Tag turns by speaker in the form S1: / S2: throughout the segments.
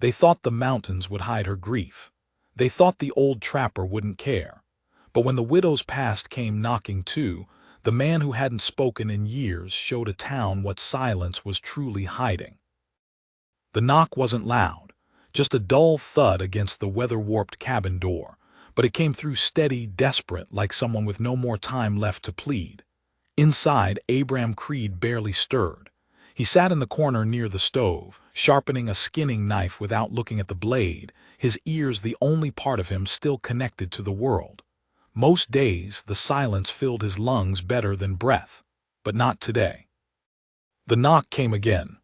S1: They thought the mountains would hide her grief. They thought the old trapper wouldn't care. But when the widow's past came knocking too, the man who hadn't spoken in years showed a town what silence was truly hiding. The knock wasn't loud, just a dull thud against the weather-warped cabin door, but it came through steady, desperate, like someone with no more time left to plead. Inside, Abram Creed barely stirred. He sat in the corner near the stove, sharpening a skinning knife without looking at the blade, his ears the only part of him still connected to the world. Most days, the silence filled his lungs better than breath, but not today. The knock came again.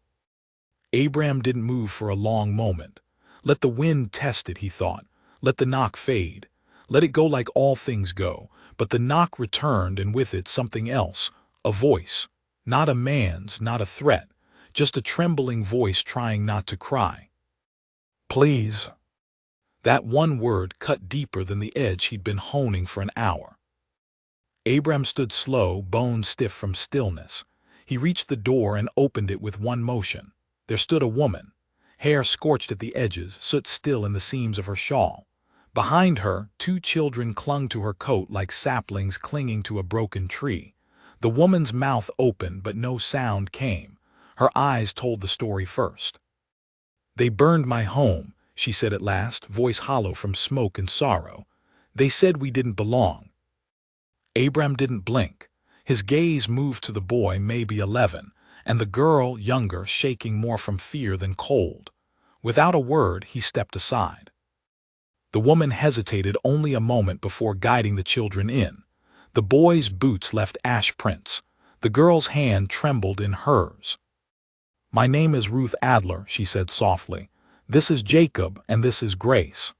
S1: Abram didn't move for a long moment. Let the wind test it, he thought. Let the knock fade. Let it go like all things go. But the knock returned, and with it something else, a voice. Not a man's, not a threat, just a trembling voice trying not to cry. Please. That one word cut deeper than the edge he'd been honing for an hour. Abram stood slow, bone stiff from stillness. He reached the door and opened it with one motion. There stood a woman, hair scorched at the edges, soot still in the seams of her shawl. Behind her, 2 children clung to her coat like saplings clinging to a broken tree. The woman's mouth opened, but no sound came. Her eyes told the story first. They burned my home, she said at last, voice hollow from smoke and sorrow. They said we didn't belong. Abram didn't blink. His gaze moved to the boy, maybe 11, and the girl, younger, shaking more from fear than cold. Without a word, he stepped aside. The woman hesitated only a moment before guiding the children in. The boy's boots left ash prints. The girl's hand trembled in hers. My name is Ruth Adler, she said softly. This is Jacob, and this is Grace.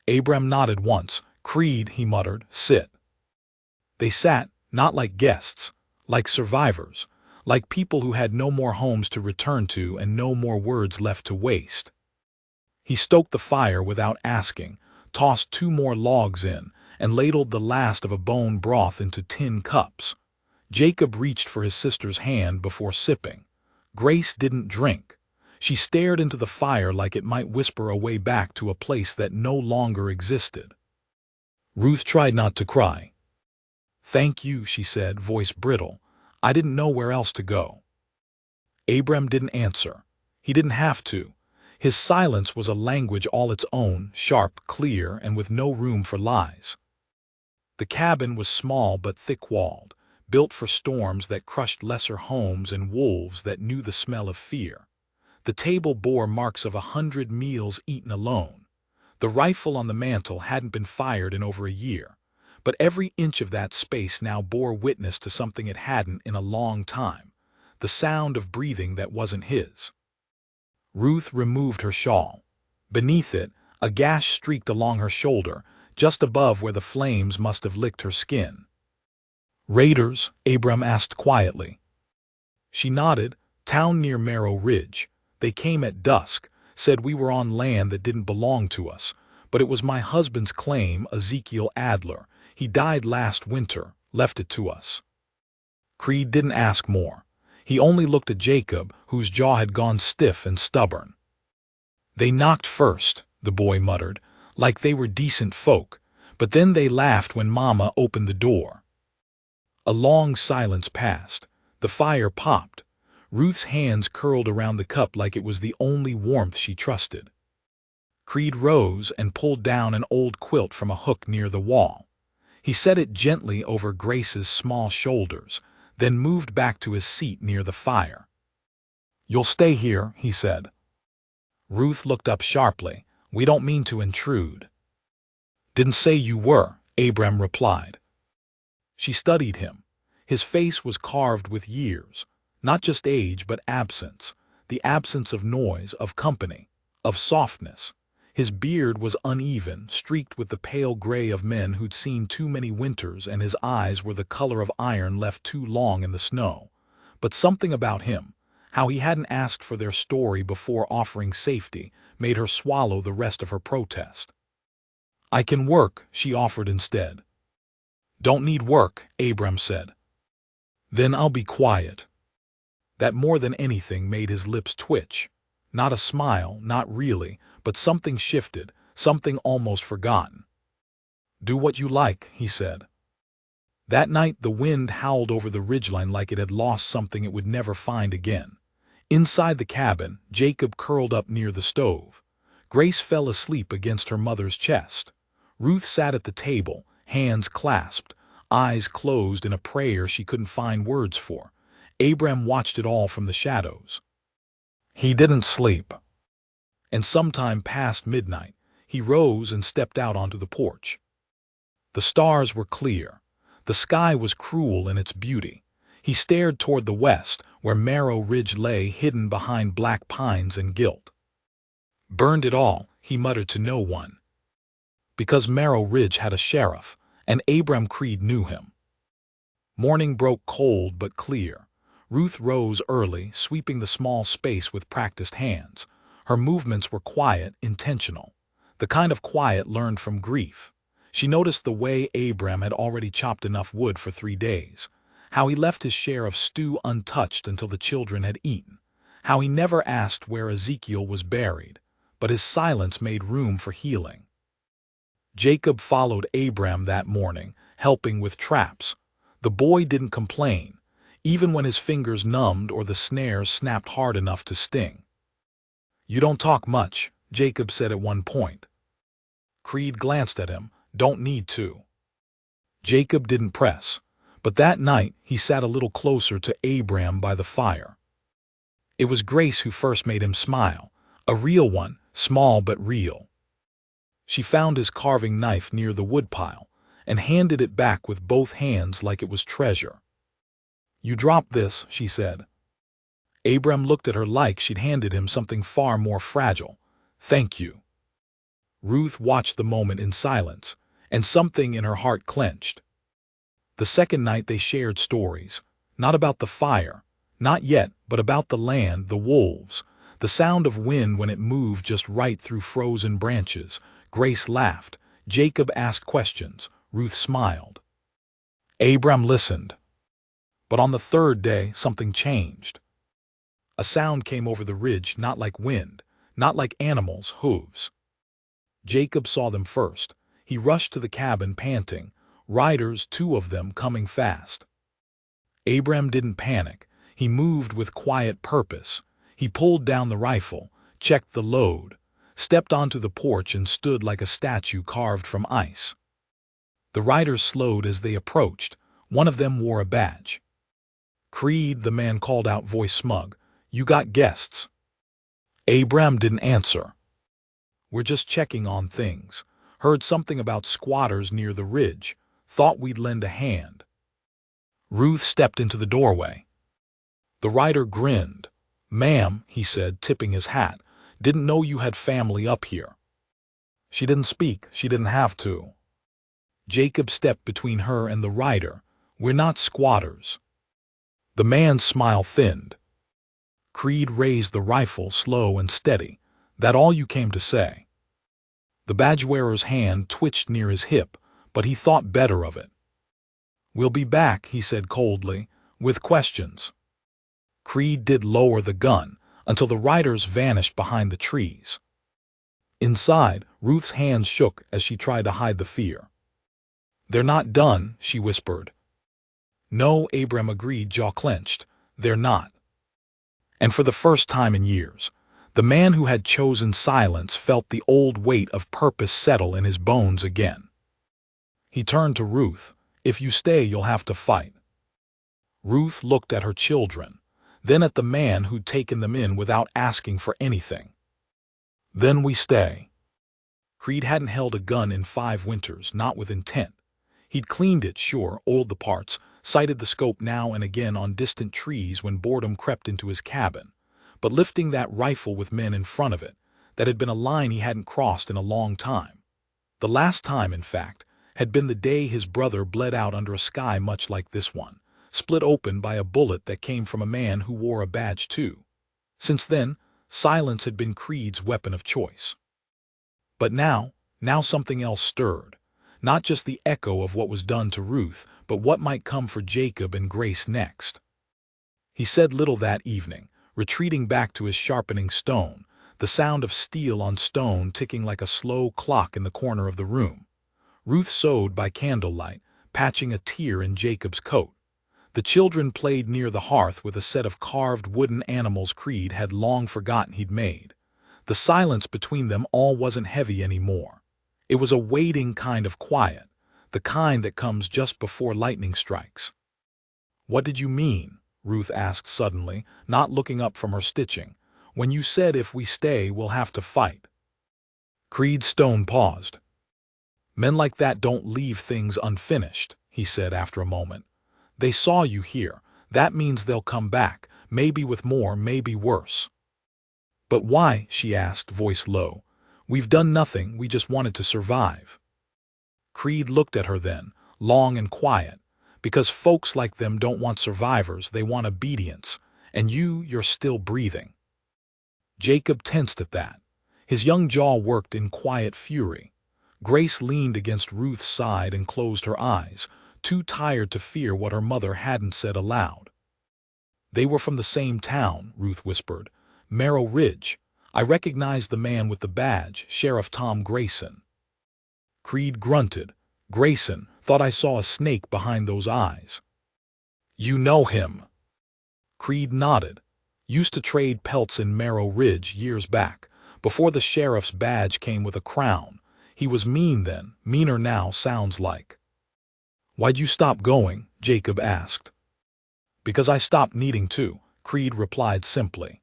S1: Abram nodded once. Creed, he muttered, sit. They sat, not like guests, like survivors, like people who had no more homes to return to and no more words left to waste. He stoked the fire without asking, tossed 2 more logs in, and ladled the last of a bone broth into tin cups. Jacob reached for his sister's hand before sipping. Grace didn't drink. She stared into the fire like it might whisper a way back to a place that no longer existed. Ruth tried not to cry. Thank you, she said, voice brittle. I didn't know where else to go. Abram didn't answer. He didn't have to. His silence was a language all its own, sharp, clear, and with no room for lies. The cabin was small but thick-walled, built for storms that crushed lesser homes and wolves that knew the smell of fear. The table bore marks of 100 meals eaten alone. The rifle on the mantel hadn't been fired in over a year, but every inch of that space now bore witness to something it hadn't in a long time, the sound of breathing that wasn't his. Ruth removed her shawl. Beneath it, a gash streaked along her shoulder, just above where the flames must have licked her skin. Raiders? Abram asked quietly. She nodded. Town near Marrow Ridge. They came at dusk, said we were on land that didn't belong to us, but it was my husband's claim, Ezekiel Adler. He died last winter, left it to us. Creed didn't ask more. He only looked at Jacob, whose jaw had gone stiff and stubborn. They knocked first, the boy muttered, like they were decent folk, but then they laughed when Mama opened the door. A long silence passed. The fire popped. Ruth's hands curled around the cup like it was the only warmth she trusted. Creed rose and pulled down an old quilt from a hook near the wall. He set it gently over Grace's small shoulders, then moved back to his seat near the fire. You'll stay here, he said. Ruth looked up sharply. We don't mean to intrude. Didn't say you were, Abram replied. She studied him. His face was carved with years, not just age but absence, the absence of noise, of company, of softness. His beard was uneven, streaked with the pale gray of men who'd seen too many winters, and his eyes were the color of iron left too long in the snow. But something about him, how he hadn't asked for their story before offering safety, made her swallow the rest of her protest. I can work, she offered instead. Don't need work, Abram said. Then I'll be quiet. That more than anything made his lips twitch. Not a smile, not really, but something shifted, something almost forgotten. "Do what you like," he said. That night the wind howled over the ridgeline like it had lost something it would never find again. Inside the cabin, Jacob curled up near the stove. Grace fell asleep against her mother's chest. Ruth sat at the table, hands clasped, eyes closed in a prayer she couldn't find words for. Abram watched it all from the shadows. He didn't sleep. And sometime past midnight, he rose and stepped out onto the porch. The stars were clear. The sky was cruel in its beauty. He stared toward the west, where Marrow Ridge lay hidden behind black pines and gilt. "Burned it all," he muttered to no one. Because Marrow Ridge had a sheriff, and Abram Creed knew him. Morning broke cold but clear. Ruth rose early, sweeping the small space with practiced hands. Her movements were quiet, intentional, the kind of quiet learned from grief. She noticed the way Abram had already chopped enough wood for 3 days, how he left his share of stew untouched until the children had eaten, how he never asked where Ezekiel was buried, but his silence made room for healing. Jacob followed Abram that morning, helping with traps. The boy didn't complain, even when his fingers numbed or the snares snapped hard enough to sting. "You don't talk much," Jacob said at one point. Creed glanced at him. "Don't need to." Jacob didn't press, but that night he sat a little closer to Abram by the fire. It was Grace who first made him smile, a real one, small but real. She found his carving knife near the woodpile and handed it back with both hands like it was treasure. "You dropped this," she said. Abram looked at her like she'd handed him something far more fragile. "Thank you." Ruth watched the moment in silence, and something in her heart clenched. The second night they shared stories, not about the fire, not yet, but about the land, the wolves, the sound of wind when it moved just right through frozen branches. Grace laughed. Jacob asked questions. Ruth smiled. Abram listened. But on the third day, something changed. A sound came over the ridge, not like wind, not like animals' hooves. Jacob saw them first. He rushed to the cabin panting, riders, 2 of them, coming fast. Abram didn't panic. He moved with quiet purpose. He pulled down the rifle, checked the load, stepped onto the porch and stood like a statue carved from ice. The riders slowed as they approached. One of them wore a badge. "Creed," the man called out, voice smug. "You got guests." Abram didn't answer. "We're just checking on things. Heard something about squatters near the ridge. Thought we'd lend a hand." Ruth stepped into the doorway. The rider grinned. "Ma'am," he said, tipping his hat, "didn't know you had family up here." She didn't speak. She didn't have to. Jacob stepped between her and the rider. "We're not squatters." The man's smile thinned. Creed raised the rifle, slow and steady. "That all you came to say?" The badge-wearer's hand twitched near his hip, but he thought better of it. "We'll be back," he said coldly, "with questions." Creed did lower the gun until the riders vanished behind the trees. Inside, Ruth's hands shook as she tried to hide the fear. "They're not done," she whispered. "No," Abram agreed, jaw clenched. "They're not." And for the first time in years, the man who had chosen silence felt the old weight of purpose settle in his bones again. He turned to Ruth. "If you stay, you'll have to fight." Ruth looked at her children, then at the man who'd taken them in without asking for anything. "Then we stay." Creed hadn't held a gun in 5 winters, not with intent. He'd cleaned it, sure, oiled the parts, sighted the scope now and again on distant trees when boredom crept into his cabin. But lifting that rifle with men in front of it, that had been a line he hadn't crossed in a long time. The last time, in fact, had been the day his brother bled out under a sky much like this one, split open by a bullet that came from a man who wore a badge too. Since then, silence had been Creed's weapon of choice. But now something else stirred. Not just the echo of what was done to Ruth, but what might come for Jacob and Grace next. He said little that evening, retreating back to his sharpening stone, the sound of steel on stone ticking like a slow clock in the corner of the room. Ruth sewed by candlelight, patching a tear in Jacob's coat. The children played near the hearth with a set of carved wooden animals Creed had long forgotten he'd made. The silence between them all wasn't heavy anymore. It was a waiting kind of quiet, the kind that comes just before lightning strikes. "What did you mean?" Ruth asked suddenly, not looking up from her stitching. "When you said if we stay, we'll have to fight." Creed Stone paused. "Men like that don't leave things unfinished," he said after a moment. "They saw you here. That means they'll come back, maybe with more, maybe worse." "But why?" she asked, voice low. "We've done nothing, we just wanted to survive." Creed looked at her then, long and quiet. "Because folks like them don't want survivors, they want obedience. And you're still breathing." Jacob tensed at that. His young jaw worked in quiet fury. Grace leaned against Ruth's side and closed her eyes, too tired to fear what her mother hadn't said aloud. "They were from the same town," Ruth whispered. "Merrill Ridge. I recognized the man with the badge, Sheriff Tom Grayson." Creed grunted. "Grayson, thought I saw a snake behind those eyes." "You know him?" Creed nodded. "Used to trade pelts in Merrill Ridge years back, before the sheriff's badge came with a crown. He was mean then, meaner now, sounds like." "Why'd you stop going?" Jacob asked. "Because I stopped needing to," Creed replied simply.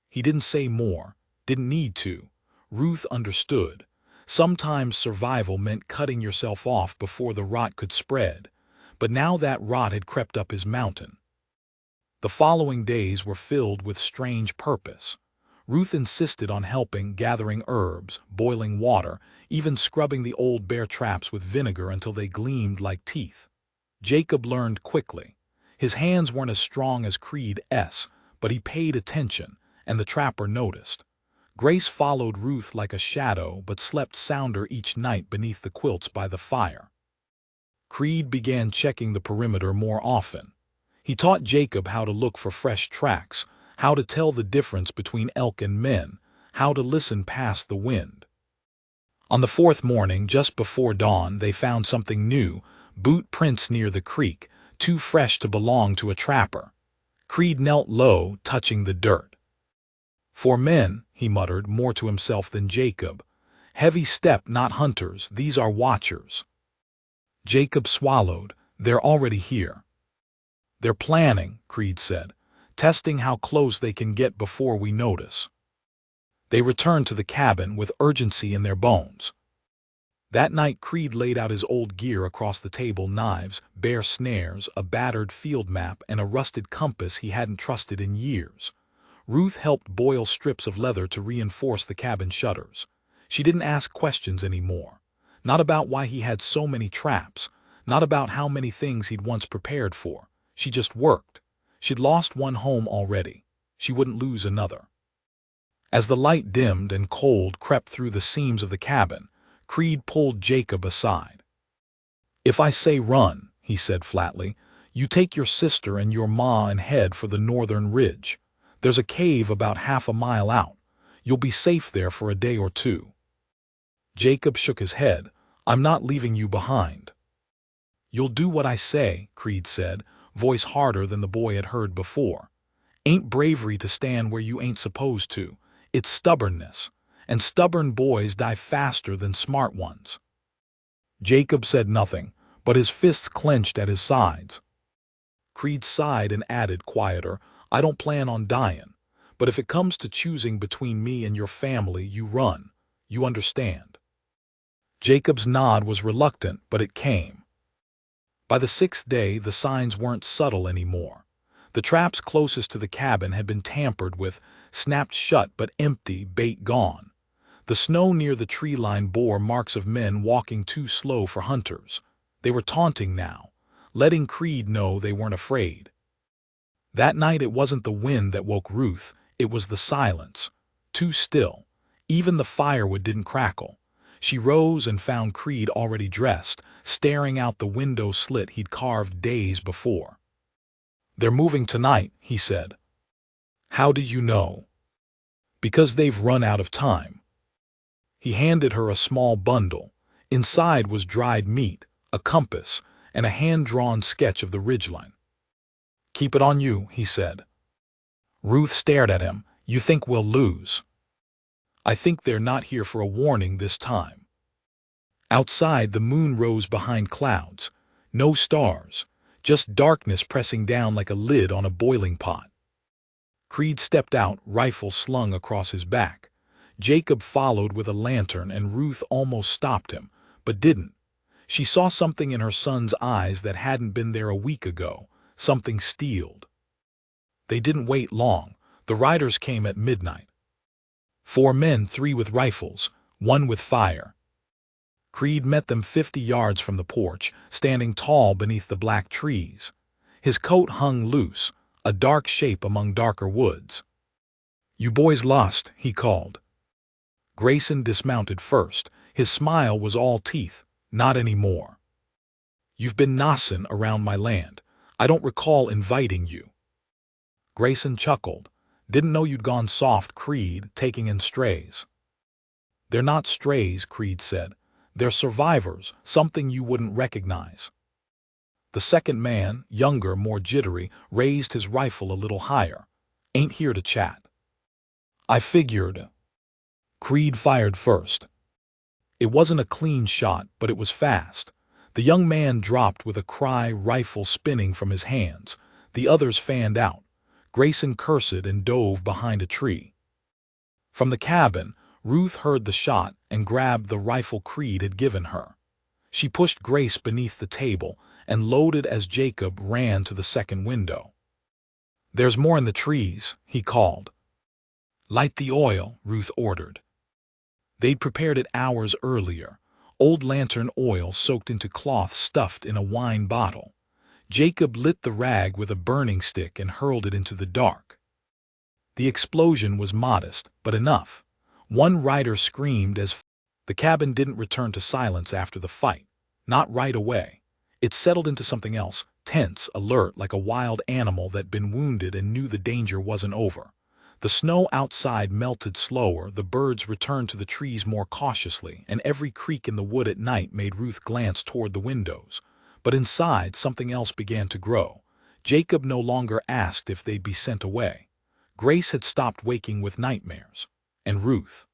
S1: He didn't say more, didn't need to. Ruth understood. Sometimes survival meant cutting yourself off before the rot could spread, but now that rot had crept up his mountain. The following days were filled with strange purpose. Ruth insisted on helping, gathering herbs, boiling water, even scrubbing the old bear traps with vinegar until they gleamed like teeth. Jacob learned quickly. His hands weren't as strong as Creed's, but he paid attention, and the trapper noticed. Grace followed Ruth like a shadow but slept sounder each night beneath the quilts by the fire. Creed began checking the perimeter more often. He taught Jacob how to look for fresh tracks, how to tell the difference between elk and men, how to listen past the wind. On the fourth morning, just before dawn, they found something new, boot prints near the creek, too fresh to belong to a trapper. Creed knelt low, touching the dirt. "For men," he muttered, more to himself than Jacob. "Heavy step, not hunters, these are watchers." Jacob swallowed. "They're already here." "They're planning," Creed said, "testing how close they can get before we notice." They returned to the cabin with urgency in their bones. That night Creed laid out his old gear across the table: knives, bear snares, a battered field map, and a rusted compass he hadn't trusted in years. Ruth helped boil strips of leather to reinforce the cabin shutters. She didn't ask questions anymore. Not about why he had so many traps, not about how many things he'd once prepared for. She just worked. She'd lost one home already. She wouldn't lose another. As the light dimmed and cold crept through the seams of the cabin, Creed pulled Jacob aside. "If I say run," he said flatly, "you take your sister and your ma and head for the northern ridge. There's a cave about half a mile out. You'll be safe there for a day or two." Jacob shook his head. "I'm not leaving you behind." "You'll do what I say," Creed said, voice harder than the boy had heard before. "Ain't bravery to stand where you ain't supposed to. It's stubbornness. And stubborn boys die faster than smart ones." Jacob said nothing, but his fists clenched at his sides. Creed sighed and added, quieter, "I don't plan on dying. But if it comes to choosing between me and your family, you run. You understand?" Jacob's nod was reluctant, but it came. By the sixth day, the signs weren't subtle anymore. The traps closest to the cabin had been tampered with, snapped shut but empty, bait gone. The snow near the tree line bore marks of men walking too slow for hunters. They were taunting now, letting Creed know they weren't afraid. That night it wasn't the wind that woke Ruth, it was the silence. Too still. Even the firewood didn't crackle. She rose and found Creed already dressed, staring out the window slit he'd carved days before. "They're moving tonight," he said. "How do you know?" Because they've run out of time. He handed her a small bundle. Inside was dried meat, a compass, and a hand-drawn sketch of the ridgeline. Keep it on you, he said. Ruth stared at him. You think we'll lose? I think they're not here for a warning this time. Outside, the moon rose behind clouds. No stars, just darkness pressing down like a lid on a boiling pot. Creed stepped out, rifle slung across his back. Jacob followed with a lantern, and Ruth almost stopped him, but didn't. She saw something in her son's eyes that hadn't been there a week ago, something steeled. They didn't wait long. The riders came at midnight. 4 men, 3 with rifles, 1 with fire. Creed met them 50 yards from the porch, standing tall beneath the black trees. His coat hung loose, a dark shape among darker woods. You boys lost, he called. Grayson dismounted first. His smile was all teeth. Not anymore. You've been nossin' around my land. I don't recall inviting you. Grayson chuckled. Didn't know you'd gone soft, Creed, taking in strays. They're not strays, Creed said. They're survivors, something you wouldn't recognize. The second man, younger, more jittery, raised his rifle a little higher. Ain't here to chat. I figured. Creed fired first. It wasn't a clean shot, but it was fast. The young man dropped with a cry, rifle spinning from his hands. The others fanned out. Grayson cursed and dove behind a tree. From the cabin, Ruth heard the shot and grabbed the rifle Creed had given her. She pushed Grace beneath the table and loaded as Jacob ran to the second window. There's more in the trees, he called. Light the oil, Ruth ordered. They'd prepared it hours earlier, old lantern oil soaked into cloth stuffed in a wine bottle. Jacob lit the rag with a burning stick and hurled it into the dark. The explosion was modest, but enough. One rider screamed as the cabin didn't return to silence after the fight. Not right away. It settled into something else, tense, alert, like a wild animal that'd been wounded and knew the danger wasn't over. The snow outside melted slower, the birds returned to the trees more cautiously, and every creak in the wood at night made Ruth glance toward the windows. But inside, something else began to grow. Jacob no longer asked if they'd be sent away. Grace had stopped waking with nightmares. And Ruth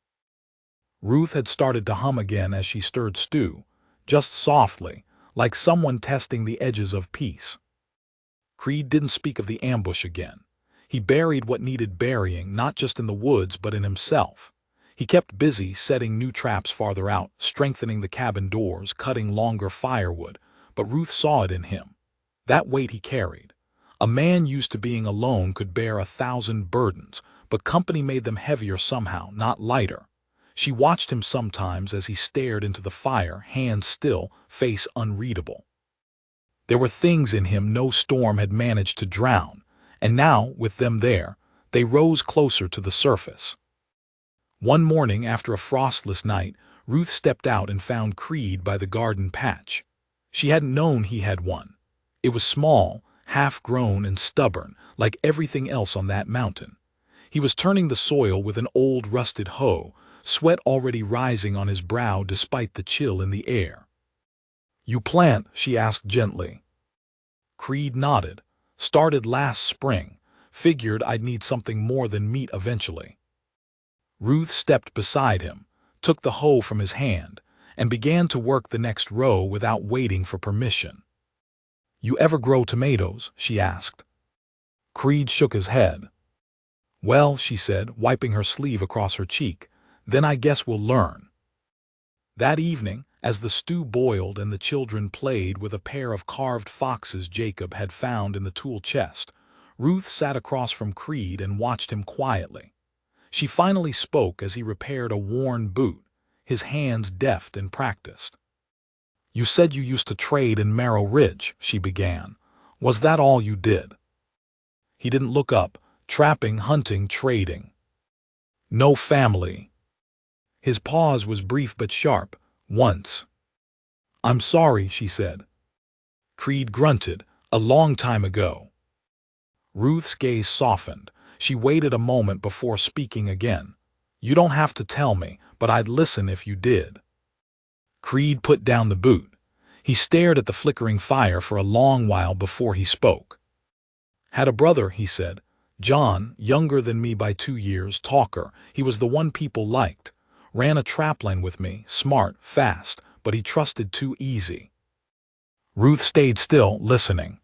S1: had started to hum again as she stirred stew, just softly, like someone testing the edges of peace. Creed didn't speak of the ambush again. He buried what needed burying, not just in the woods but in himself. He kept busy setting new traps farther out, strengthening the cabin doors, cutting longer firewood, but Ruth saw it in him. That weight he carried. A man used to being alone could bear 1,000 burdens, but company made them heavier somehow, not lighter. She watched him sometimes as he stared into the fire, hands still, face unreadable. There were things in him no storm had managed to drown, and now, with them there, they rose closer to the surface. One morning after a frostless night, Ruth stepped out and found Creed by the garden patch. She hadn't known he had one. It was small, half-grown and stubborn, like everything else on that mountain. He was turning the soil with an old rusted hoe, sweat already rising on his brow despite the chill in the air. You plant? She asked gently. Creed nodded. Started last spring. Figured I'd need something more than meat eventually. Ruth stepped beside him, took the hoe from his hand, and began to work the next row without waiting for permission. You ever grow tomatoes? She asked. Creed shook his head. Well, she said, wiping her sleeve across her cheek, then I guess we'll learn. That evening, as the stew boiled and the children played with a pair of carved foxes Jacob had found in the tool chest, Ruth sat across from Creed and watched him quietly. She finally spoke as he repaired a worn boot, his hands deft and practiced. You said you used to trade in Merrill Ridge, she began. Was that all you did? He didn't look up. Trapping, hunting, trading. No family. His pause was brief but sharp. Once. I'm sorry, she said. Creed grunted. A long time ago. Ruth's gaze softened. She waited a moment before speaking again. You don't have to tell me, but I'd listen if you did. Creed put down the boot. He stared at the flickering fire for a long while before he spoke. Had a brother, he said. John, younger than me by 2 years, talker. He was the one people liked. Ran a trapline with me, smart, fast, but he trusted too easy. Ruth stayed still, listening.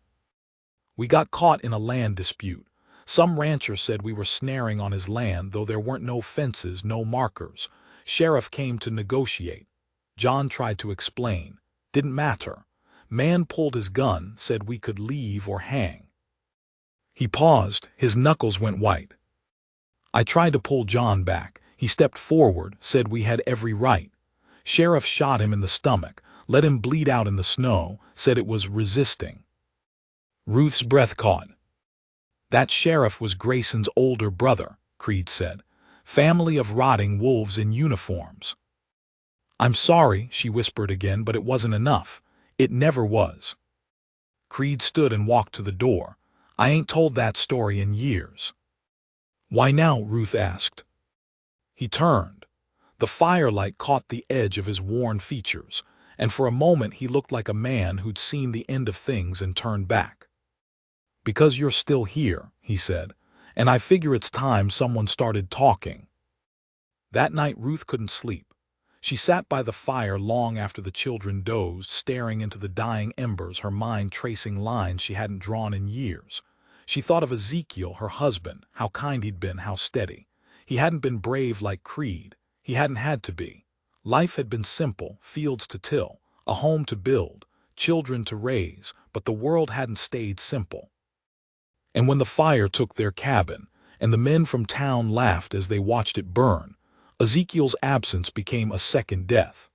S1: We got caught in a land dispute. Some rancher said we were snaring on his land, though there weren't no fences, no markers. Sheriff came to negotiate. John tried to explain. Didn't matter. Man pulled his gun, said we could leave or hang. He paused, his knuckles went white. I tried to pull John back. He stepped forward, said we had every right. Sheriff shot him in the stomach, let him bleed out in the snow, said it was resisting. Ruth's breath caught. That sheriff was Grayson's older brother, Creed said. Family of rotting wolves in uniforms. I'm sorry, she whispered again, but it wasn't enough. It never was. Creed stood and walked to the door. I ain't told that story in years. Why now? Ruth asked. He turned. The firelight caught the edge of his worn features, and for a moment he looked like a man who'd seen the end of things and turned back. Because you're still here, he said, and I figure it's time someone started talking. That night Ruth couldn't sleep. She sat by the fire long after the children dozed, staring into the dying embers, her mind tracing lines she hadn't drawn in years. She thought of Ezekiel, her husband, how kind he'd been, how steady. He hadn't been brave like Creed. He hadn't had to be. Life had been simple, fields to till, a home to build, children to raise, but the world hadn't stayed simple. And when the fire took their cabin, and the men from town laughed as they watched it burn, Ezekiel's absence became a second death.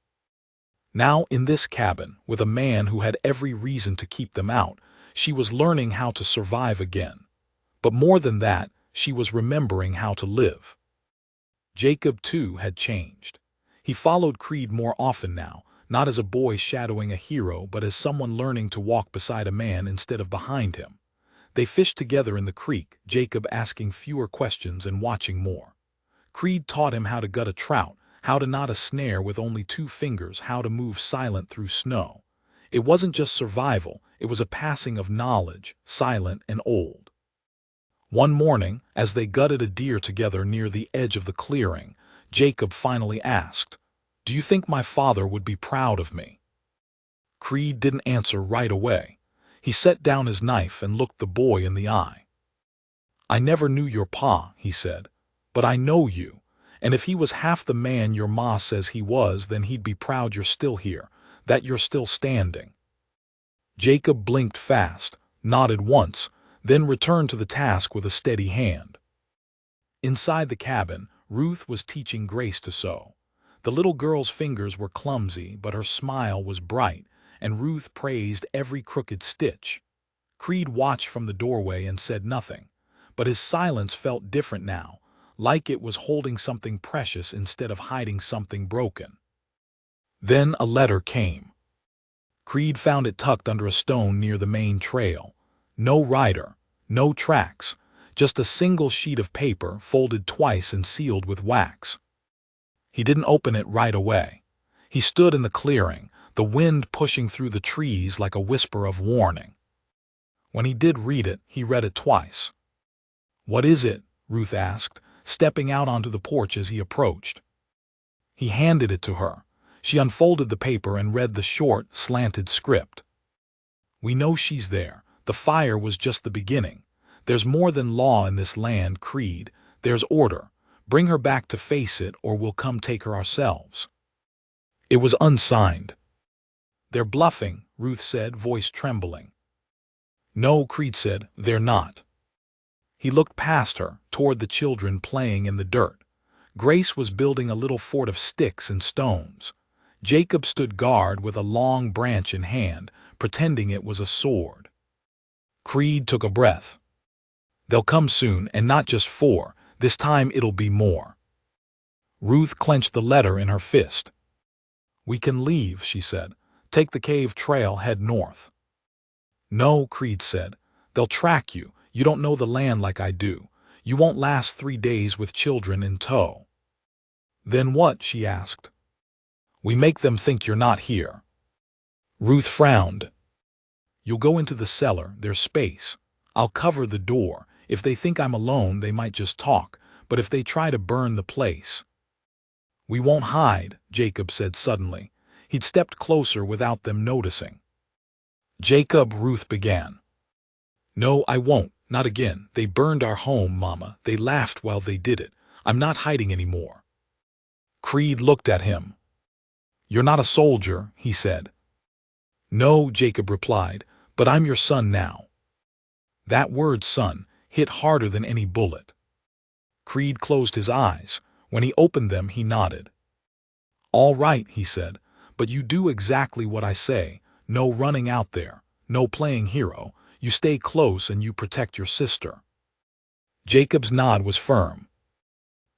S1: Now, in this cabin, with a man who had every reason to keep them out, she was learning how to survive again. But more than that, she was remembering how to live. Jacob, too, had changed. He followed Creed more often now, not as a boy shadowing a hero, but as someone learning to walk beside a man instead of behind him. They fished together in the creek, Jacob asking fewer questions and watching more. Creed taught him how to gut a trout, how to knot a snare with only 2 fingers, how to move silent through snow. It wasn't just survival, it was a passing of knowledge, silent and old. One morning, as they gutted a deer together near the edge of the clearing, Jacob finally asked, "Do you think my father would be proud of me?" Creed didn't answer right away. He set down his knife and looked the boy in the eye. "I never knew your pa," he said. "But I know you, and if he was half the man your ma says he was, then he'd be proud you're still here, that you're still standing." Jacob blinked fast, nodded once, then returned to the task with a steady hand. Inside the cabin, Ruth was teaching Grace to sew. The little girl's fingers were clumsy, but her smile was bright, and Ruth praised every crooked stitch. Creed watched from the doorway and said nothing, but his silence felt different now, like it was holding something precious instead of hiding something broken. Then a letter came. Creed found it tucked under a stone near the main trail. No writer, no tracks, just a single sheet of paper folded twice and sealed with wax. He didn't open it right away. He stood in the clearing, the wind pushing through the trees like a whisper of warning. When he did read it, he read it twice. "What is it?" Ruth asked, stepping out onto the porch as he approached. He handed it to her. She unfolded the paper and read the short, slanted script. "We know she's there. The fire was just the beginning. There's more than law in this land, Creed. There's order. Bring her back to face it, or we'll come take her ourselves." It was unsigned. "They're bluffing," Ruth said, voice trembling. "No," Creed said, "they're not." He looked past her, toward the children playing in the dirt. Grace was building a little fort of sticks and stones. Jacob stood guard with a long branch in hand, pretending it was a sword. Creed took a breath. "They'll come soon, and not just 4. This time it'll be more." Ruth clenched the letter in her fist. "We can leave," she said. "Take the cave trail, head north." "No," Creed said. "They'll track you. You don't know the land like I do. You won't last 3 days with children in tow." Then what? She asked. We make them think you're not here. Ruth frowned. You'll go into the cellar, there's space. I'll cover the door. If they think I'm alone, they might just talk, but if they try to burn the place. We won't hide, Jacob said suddenly. He'd stepped closer without them noticing. Jacob, Ruth began. No, I won't, not again. They burned our home, Mama. They laughed while they did it. I'm not hiding anymore. Creed looked at him. You're not a soldier, he said. No, Jacob replied, but I'm your son now. That word, son, hit harder than any bullet. Creed closed his eyes. When he opened them, he nodded. All right, he said, but you do exactly what I say. No running out there, no playing hero. You stay close and you protect your sister. Jacob's nod was firm.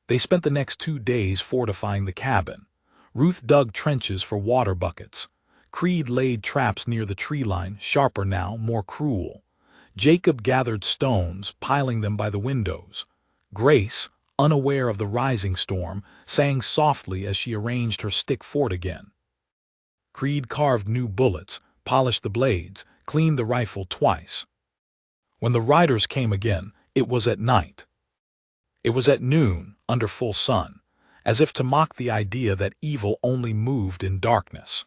S1: They spent the next 2 days fortifying the cabin. Ruth dug trenches for water buckets. Creed laid traps near the tree line, sharper now, more cruel. Jacob gathered stones, piling them by the windows. Grace, unaware of the rising storm, sang softly as she arranged her stick fort again. Creed carved new bullets, polished the blades, cleaned the rifle twice. When the riders came again, it was at night. It was at noon, under full sun, as if to mock the idea that evil only moved in darkness.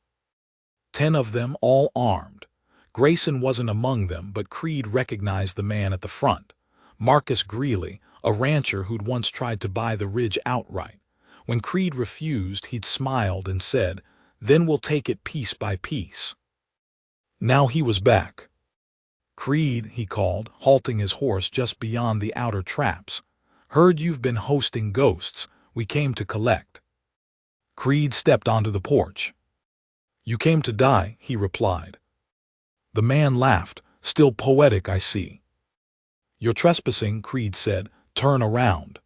S1: 10 of them, all armed. Grayson wasn't among them, but Creed recognized the man at the front. Marcus Greeley, a rancher who'd once tried to buy the ridge outright. When Creed refused, he'd smiled and said, "Then we'll take it piece by piece." Now he was back. "Creed," he called, halting his horse just beyond the outer traps. "Heard you've been hosting ghosts. We came to collect." Creed stepped onto the porch. "You came to die," he replied. The man laughed. "Still poetic, I see." "You're trespassing," Creed said. "Turn around."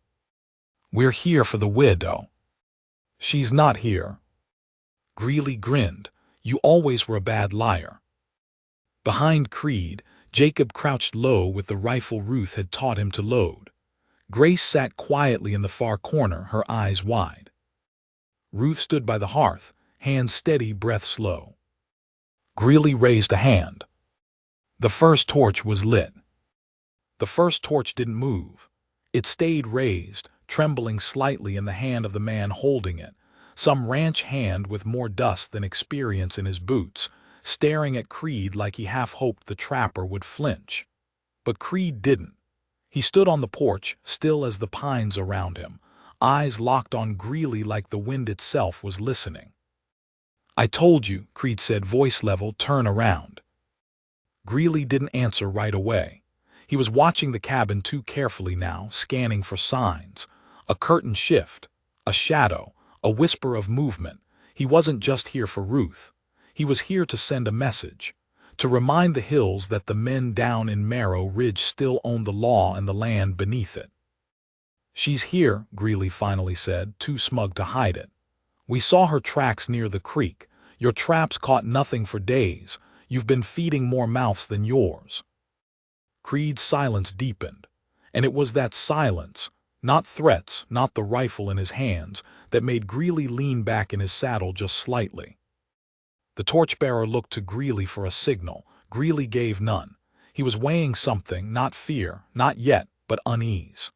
S1: "We're here for the widow." "She's not here." Greeley grinned. "You always were a bad liar." Behind Creed, Jacob crouched low with the rifle Ruth had taught him to load. Grace sat quietly in the far corner, her eyes wide. Ruth stood by the hearth, hand steady, breath slow. Greeley raised a hand. The first torch was lit. The first torch didn't move. It stayed raised, trembling slightly in the hand of the man holding it, some ranch hand with more dust than experience in his boots, staring at Creed like he half hoped the trapper would flinch. But Creed didn't. He stood on the porch, still as the pines around him, eyes locked on Greeley like the wind itself was listening. "I told you," Creed said, voice level, "turn around." Greeley didn't answer right away. He was watching the cabin too carefully now, scanning for signs. A curtain shift, a shadow, a whisper of movement. He wasn't just here for Ruth. He was here to send a message, to remind the hills that the men down in Marrow Ridge still owned the law and the land beneath it. "She's here," Greeley finally said, too smug to hide it. "We saw her tracks near the creek. Your traps caught nothing for days. You've been feeding more mouths than yours." Creed's silence deepened, and it was that silence, not threats, not the rifle in his hands, that made Greeley lean back in his saddle just slightly. The torchbearer looked to Greeley for a signal. Greeley gave none. He was weighing something, not fear, not yet, but unease.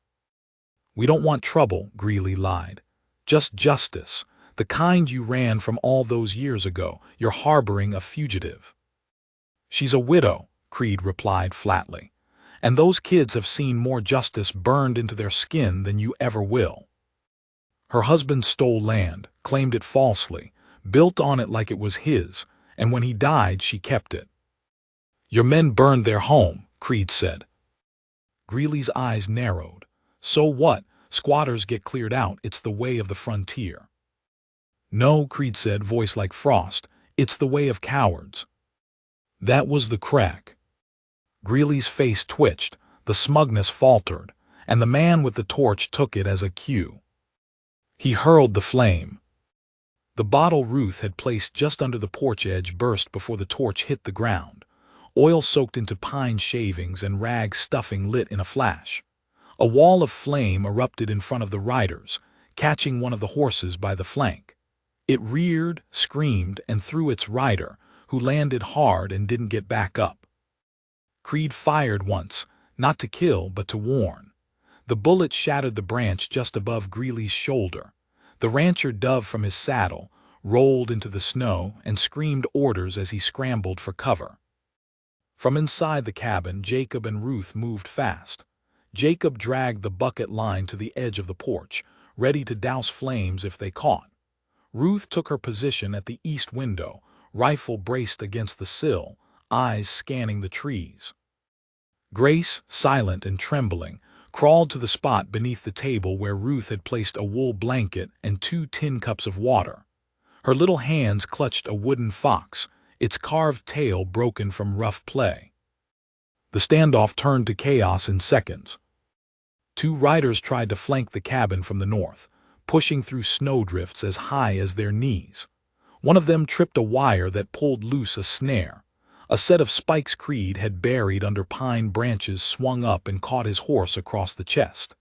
S1: "We don't want trouble," Greeley lied. "Just justice, the kind you ran from all those years ago. You're harboring a fugitive." "She's a widow," Creed replied flatly. "And those kids have seen more justice burned into their skin than you ever will. Her husband stole land, claimed it falsely, built on it like it was his, and when he died, she kept it." "Your men burned their home," Creed said. Greeley's eyes narrowed. "So what? Squatters get cleared out. It's the way of the frontier." "No," Creed said, voice like frost. "It's the way of cowards." That was the crack. Greeley's face twitched, the smugness faltered, and the man with the torch took it as a cue. He hurled the flame. The bottle Ruth had placed just under the porch edge burst before the torch hit the ground. Oil soaked into pine shavings and rag stuffing lit in a flash. A wall of flame erupted in front of the riders, catching one of the horses by the flank. It reared, screamed, and threw its rider, who landed hard and didn't get back up. Creed fired once, not to kill but to warn. The bullet shattered the branch just above Greeley's shoulder. The rancher dove from his saddle, rolled into the snow, and screamed orders as he scrambled for cover. From inside the cabin, Jacob and Ruth moved fast. Jacob dragged the bucket line to the edge of the porch, ready to douse flames if they caught. Ruth took her position at the east window, rifle braced against the sill, eyes scanning the trees. Grace, silent and trembling, crawled to the spot beneath the table where Ruth had placed a wool blanket and 2 tin cups of water. Her little hands clutched a wooden fox, its carved tail broken from rough play. The standoff turned to chaos in seconds. 2 riders tried to flank the cabin from the north, pushing through snowdrifts as high as their knees. One of them tripped a wire that pulled loose a snare. A set of spikes Creed had buried under pine branches swung up and caught his horse across the chest.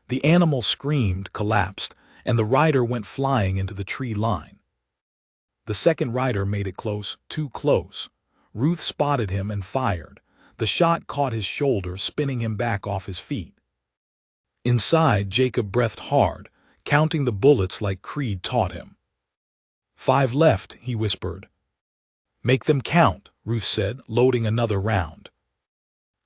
S1: The animal screamed, collapsed, and the rider went flying into the tree line. The second rider made it close, too close. Ruth spotted him and fired. The shot caught his shoulder, spinning him back off his feet. Inside, Jacob breathed hard, counting the bullets like Creed taught him. 5 left, he whispered. Make them count, Ruth said, loading another round.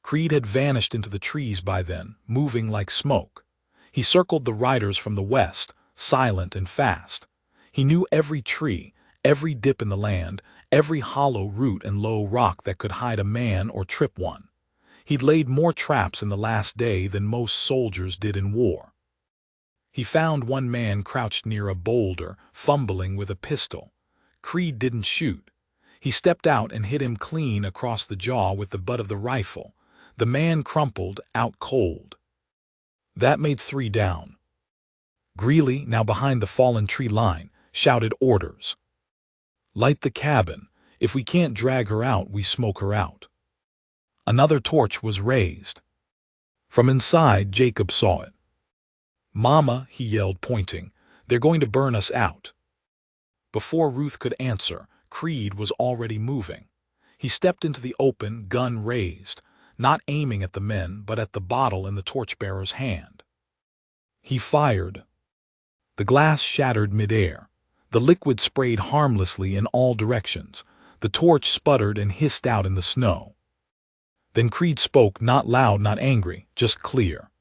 S1: Creed had vanished into the trees by then, moving like smoke. He circled the riders from the west, silent and fast. He knew every tree, every dip in the land, every hollow root and low rock that could hide a man or trip one. He'd laid more traps in the last day than most soldiers did in war. He found one man crouched near a boulder, fumbling with a pistol. Creed didn't shoot. He stepped out and hit him clean across the jaw with the butt of the rifle. The man crumpled, out cold. That made 3 down. Greeley, now behind the fallen tree line, shouted orders. Light the cabin. If we can't drag her out, we smoke her out. Another torch was raised. From inside, Jacob saw it. Mama, he yelled, pointing, they're going to burn us out. Before Ruth could answer, Creed was already moving. He stepped into the open, gun raised, not aiming at the men, but at the bottle in the torchbearer's hand. He fired. The glass shattered midair. The liquid sprayed harmlessly in all directions. The torch sputtered and hissed out in the snow. Then Creed spoke, not loud, not angry, just clear.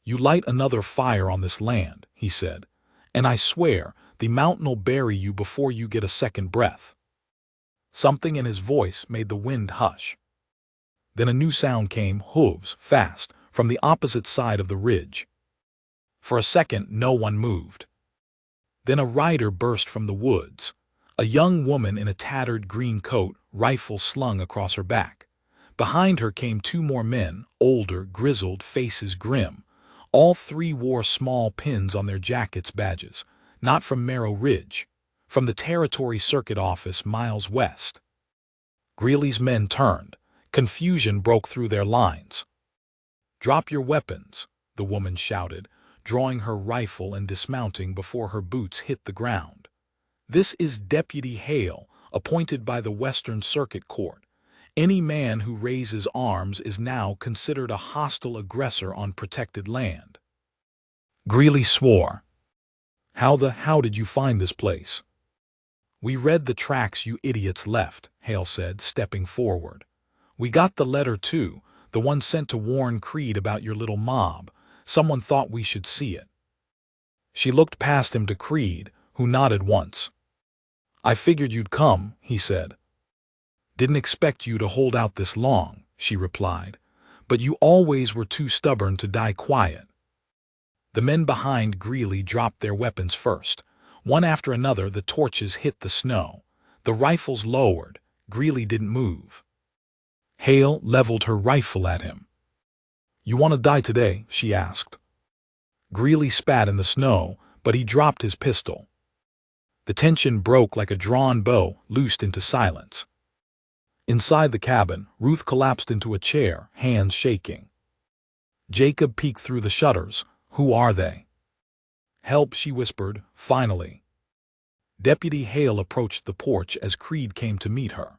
S1: You light another fire on this land, he said, and I swear the mountain'll bury you before you get a second breath. Something in his voice made the wind hush. Then a new sound came, hooves, fast, from the opposite side of the ridge. For a second, no one moved. Then a rider burst from the woods, a young woman in a tattered green coat, rifle slung across her back. Behind her came 2 more men, older, grizzled, faces grim. All 3 wore small pins on their jackets' badges, not from Merrow Ridge, from the Territory Circuit Office miles west. Greeley's men turned. Confusion broke through their lines. Drop your weapons, the woman shouted, drawing her rifle and dismounting before her boots hit the ground. This is Deputy Hale, appointed by the Western Circuit Court. Any man who raises arms is now considered a hostile aggressor on protected land. Greeley swore. How did you find this place? We read the tracks you idiots left, Hale said, stepping forward. We got the letter too, the one sent to warn Creed about your little mob. Someone thought we should see it. She looked past him to Creed, who nodded once. I figured you'd come, he said. Didn't expect you to hold out this long, she replied, but you always were too stubborn to die quiet. The men behind Greeley dropped their weapons first. One after another, the torches hit the snow. The rifles lowered. Greeley didn't move. Hale leveled her rifle at him. You want to die today? She asked. Greeley spat in the snow, but he dropped his pistol. The tension broke like a drawn bow, loosed into silence. Inside the cabin, Ruth collapsed into a chair, hands shaking. Jacob peeked through the shutters. Who are they? "Help," she whispered, finally. Deputy Hale approached the porch as Creed came to meet her.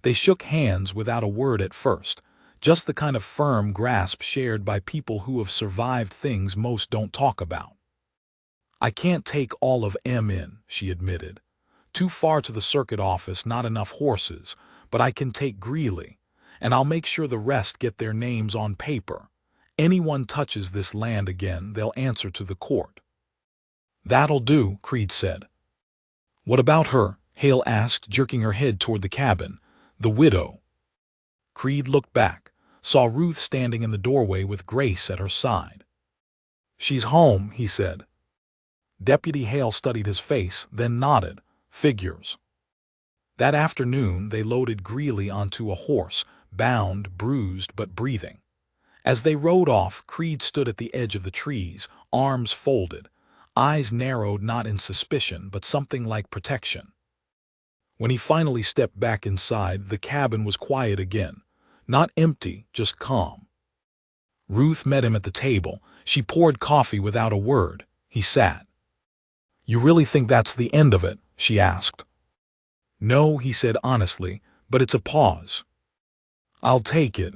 S1: They shook hands without a word at first, just the kind of firm grasp shared by people who have survived things most don't talk about. "I can't take all of M in," she admitted. "Too far to the circuit office, not enough horses, but I can take Greeley, and I'll make sure the rest get their names on paper. Anyone touches this land again, they'll answer to the court." "That'll do," Creed said. "What about her?" Hale asked, jerking her head toward the cabin. "The widow." Creed looked back, saw Ruth standing in the doorway with Grace at her side. "She's home," he said. Deputy Hale studied his face, then nodded. "Figures." That afternoon they loaded Greeley onto a horse, bound, bruised, but breathing. As they rode off, Creed stood at the edge of the trees, arms folded, eyes narrowed not in suspicion but something like protection. When he finally stepped back inside, the cabin was quiet again. Not empty, just calm. Ruth met him at the table. She poured coffee without a word. He sat. "You really think that's the end of it?" she asked. "No," he said honestly, "but it's a pause. I'll take it."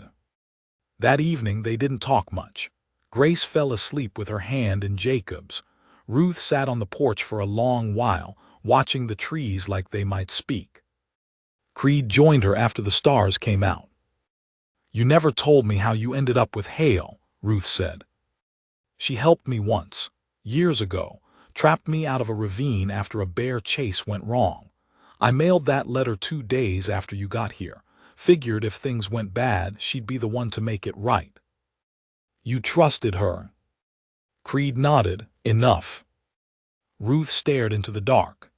S1: That evening they didn't talk much. Grace fell asleep with her hand in Jacob's. Ruth sat on the porch for a long while, watching the trees like they might speak. Creed joined her after the stars came out. "You never told me how you ended up with Hale," Ruth said. "She helped me once, years ago, trapped me out of a ravine after a bear chase went wrong. I mailed that letter 2 days after you got here. Figured if things went bad, she'd be the one to make it right." "You trusted her?" Creed nodded. "Enough." Ruth stared into the dark.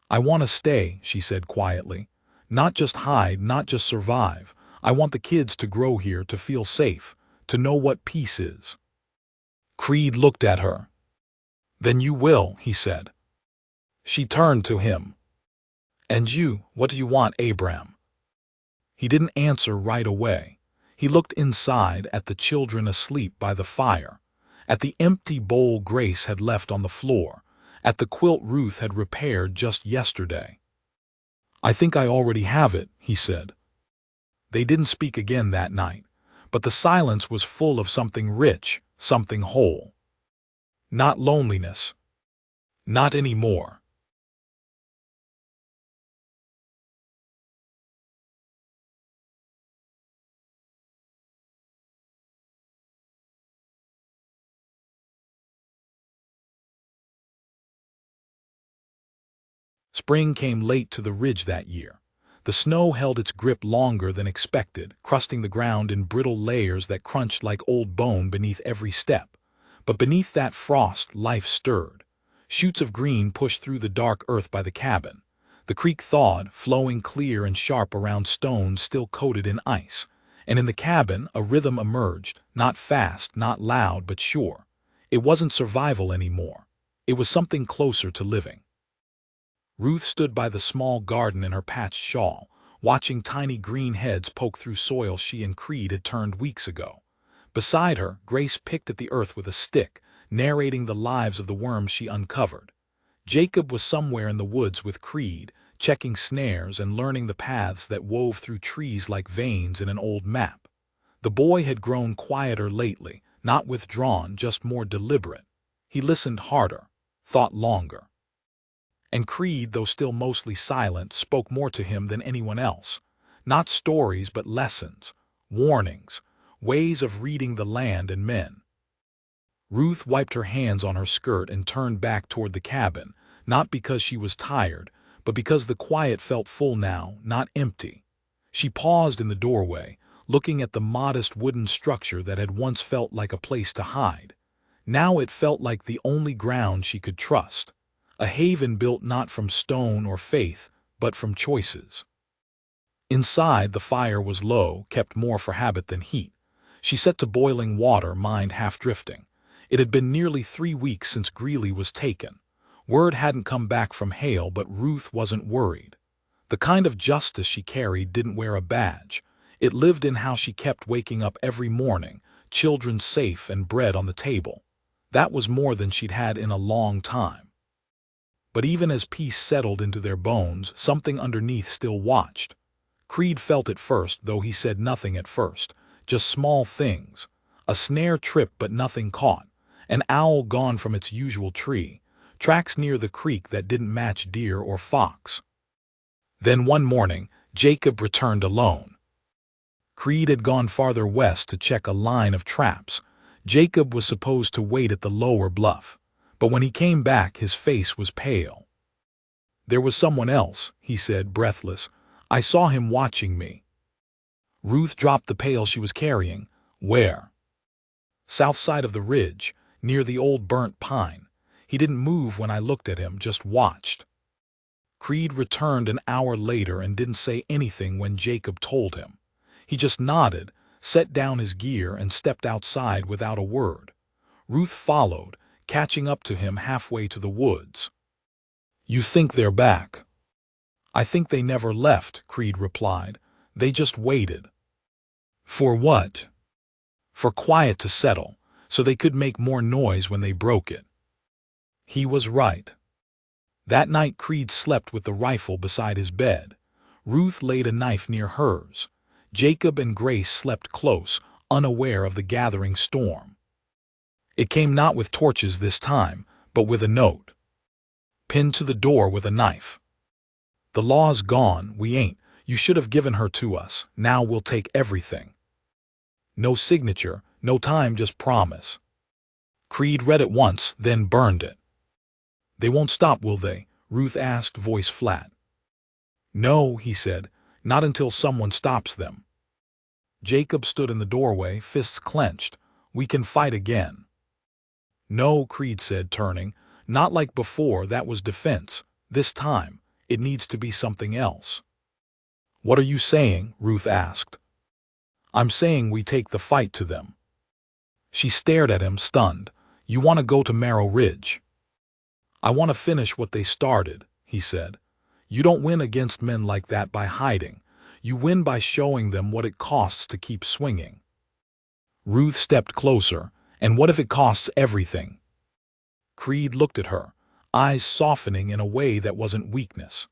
S1: "I want to stay," she said quietly. "Not just hide, not just survive. I want the kids to grow here, to feel safe, to know what peace is." Creed looked at her. "Then you will," he said. She turned to him. "And you, what do you want, Abram?" He didn't answer right away. He looked inside at the children asleep by the fire, at the empty bowl Grace had left on the floor, at the quilt Ruth had repaired just yesterday. "I think I already have it," he said. They didn't speak again that night, but the silence was full of something rich, something whole. Not loneliness. Not anymore. Spring came late to the ridge that year. The snow held its grip longer than expected, crusting the ground in brittle layers that crunched like old bone beneath every step. But beneath that frost, life stirred. Shoots of green pushed through the dark earth by the cabin. The creek thawed, flowing clear and sharp around stones still coated in ice. And in the cabin, a rhythm emerged, not fast, not loud, but sure. It wasn't survival anymore. It was something closer to living. Ruth stood by the small garden in her patched shawl, watching tiny green heads poke through soil she and Creed had turned weeks ago. Beside her, Grace picked at the earth with a stick, narrating the lives of the worms she uncovered. Jacob was somewhere in the woods with Creed, checking snares and learning the paths that wove through trees like veins in an old map. The boy had grown quieter lately, not withdrawn, just more deliberate. He listened harder, thought longer. And Creed, though still mostly silent, spoke more to him than anyone else. Not stories, but lessons, warnings, ways of reading the land and men. Ruth wiped her hands on her skirt and turned back toward the cabin, not because she was tired, but because the quiet felt full now, not empty. She paused in the doorway, looking at the modest wooden structure that had once felt like a place to hide. Now it felt like the only ground she could trust. A haven built not from stone or faith, but from choices. Inside, the fire was low, kept more for habit than heat. She set to boiling water, mind half drifting. It had been nearly 3 weeks since Greeley was taken. Word hadn't come back from Hale, but Ruth wasn't worried. The kind of justice she carried didn't wear a badge. It lived in how she kept waking up every morning, children safe and bread on the table. That was more than she'd had in a long time. But even as peace settled into their bones, something underneath still watched. Creed felt it first, though he said nothing at first. Just small things. A snare tripped but nothing caught. An owl gone from its usual tree. Tracks near the creek that didn't match deer or fox. Then one morning, Jacob returned alone. Creed had gone farther west to check a line of traps. Jacob was supposed to wait at the lower bluff. But when he came back, his face was pale. "There was someone else," he said, breathless. "I saw him watching me." Ruth dropped the pail she was carrying. "Where?" "South side of the ridge, near the old burnt pine. He didn't move when I looked at him, just watched." Creed returned an hour later and didn't say anything when Jacob told him. He just nodded, set down his gear, and stepped outside without a word. Ruth followed, catching up to him halfway to the woods. "You think they're back?" "I think they never left," Creed replied. "They just waited." "For what?" "For quiet to settle, so they could make more noise when they broke it." He was right. That night Creed slept with the rifle beside his bed. Ruth laid a knife near hers. Jacob and Grace slept close, unaware of the gathering storm. It came not with torches this time, but with a note, pinned to the door with a knife. "The law's gone, we ain't. You should have given her to us. Now we'll take everything." No signature, no time, just promise. Creed read it once, then burned it. "They won't stop, will they?" Ruth asked, voice flat. "No," he said, "not until someone stops them." Jacob stood in the doorway, fists clenched. "We can fight again." "No," Creed said, turning. "Not like before, that was defense. This time, it needs to be something else." "What are you saying?" Ruth asked. "I'm saying we take the fight to them." She stared at him, stunned. "You want to go to Marrow Ridge?" "I want to finish what they started," he said. "You don't win against men like that by hiding. You win by showing them what it costs to keep swinging." Ruth stepped closer. "And what if it costs everything?" Creed looked at her, eyes softening in a way that wasn't weakness.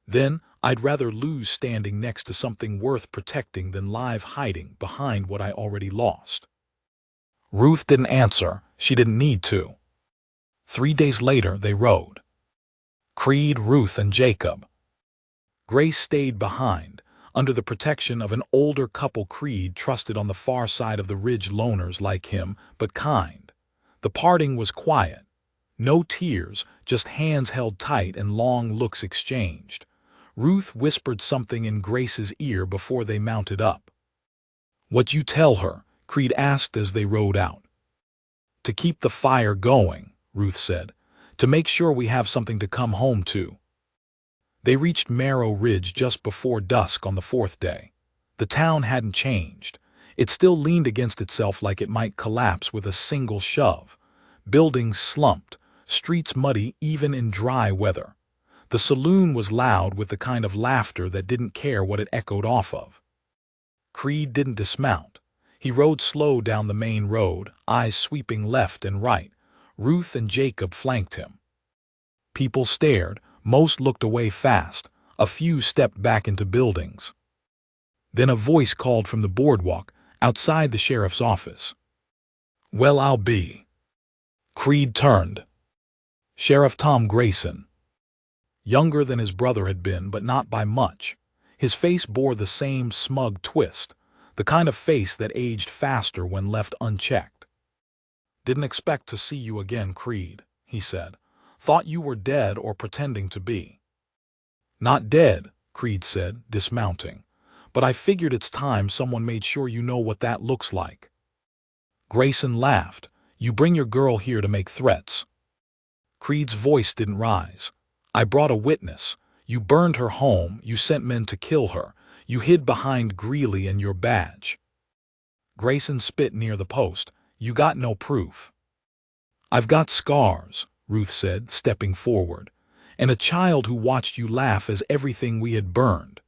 S1: "Then I'd rather lose standing next to something worth protecting than live hiding behind what I already lost." Ruth didn't answer. She didn't need to. 3 days later they rode. Creed, Ruth, and Jacob. Grace stayed behind, under the protection of an older couple Creed trusted on the far side of the ridge, loners like him, but kind. The parting was quiet. No tears, just hands held tight and long looks exchanged. Ruth whispered something in Grace's ear before they mounted up. "What'd you tell her?" Creed asked as they rode out. "To keep the fire going," Ruth said. "To make sure we have something to come home to." They reached Marrow Ridge just before dusk on the 4th day. The town hadn't changed. It still leaned against itself like it might collapse with a single shove. Buildings slumped, streets muddy even in dry weather. The saloon was loud with the kind of laughter that didn't care what it echoed off of. Creed didn't dismount. He rode slow down the main road, eyes sweeping left and right. Ruth and Jacob flanked him. People stared. Most looked away fast. A few stepped back into buildings. Then a voice called from the boardwalk, outside the sheriff's office. "Well, I'll be." Creed turned. Sheriff Tom Grayson. Younger than his brother had been, but not by much. His face bore the same smug twist, the kind of face that aged faster when left unchecked. "Didn't expect to see you again, Creed," he said. "Thought you were dead or pretending to be." "Not dead," Creed said, dismounting. "But I figured it's time someone made sure you know what that looks like." Grayson laughed. "You bring your girl here to make threats." Creed's voice didn't rise. "I brought a witness. You burned her home, you sent men to kill her, you hid behind Greeley and your badge." Grayson spit near the post. "You got no proof." "I've got scars," Ruth said, stepping forward, "and a child who watched you laugh as everything we had burned."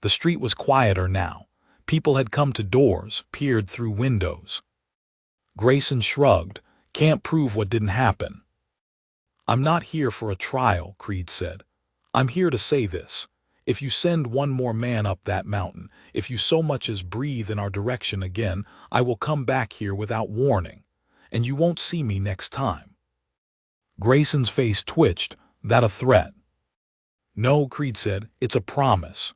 S1: The street was quieter now. People had come to doors, peered through windows. Grayson shrugged. Can't prove what didn't happen. I'm not here for a trial, Creed said. I'm here to say this. If you send one more man up that mountain, if you so much as breathe in our direction again, I will come back here without warning, and you won't see me next time. Grayson's face twitched. That a threat? No, Creed said, it's a promise.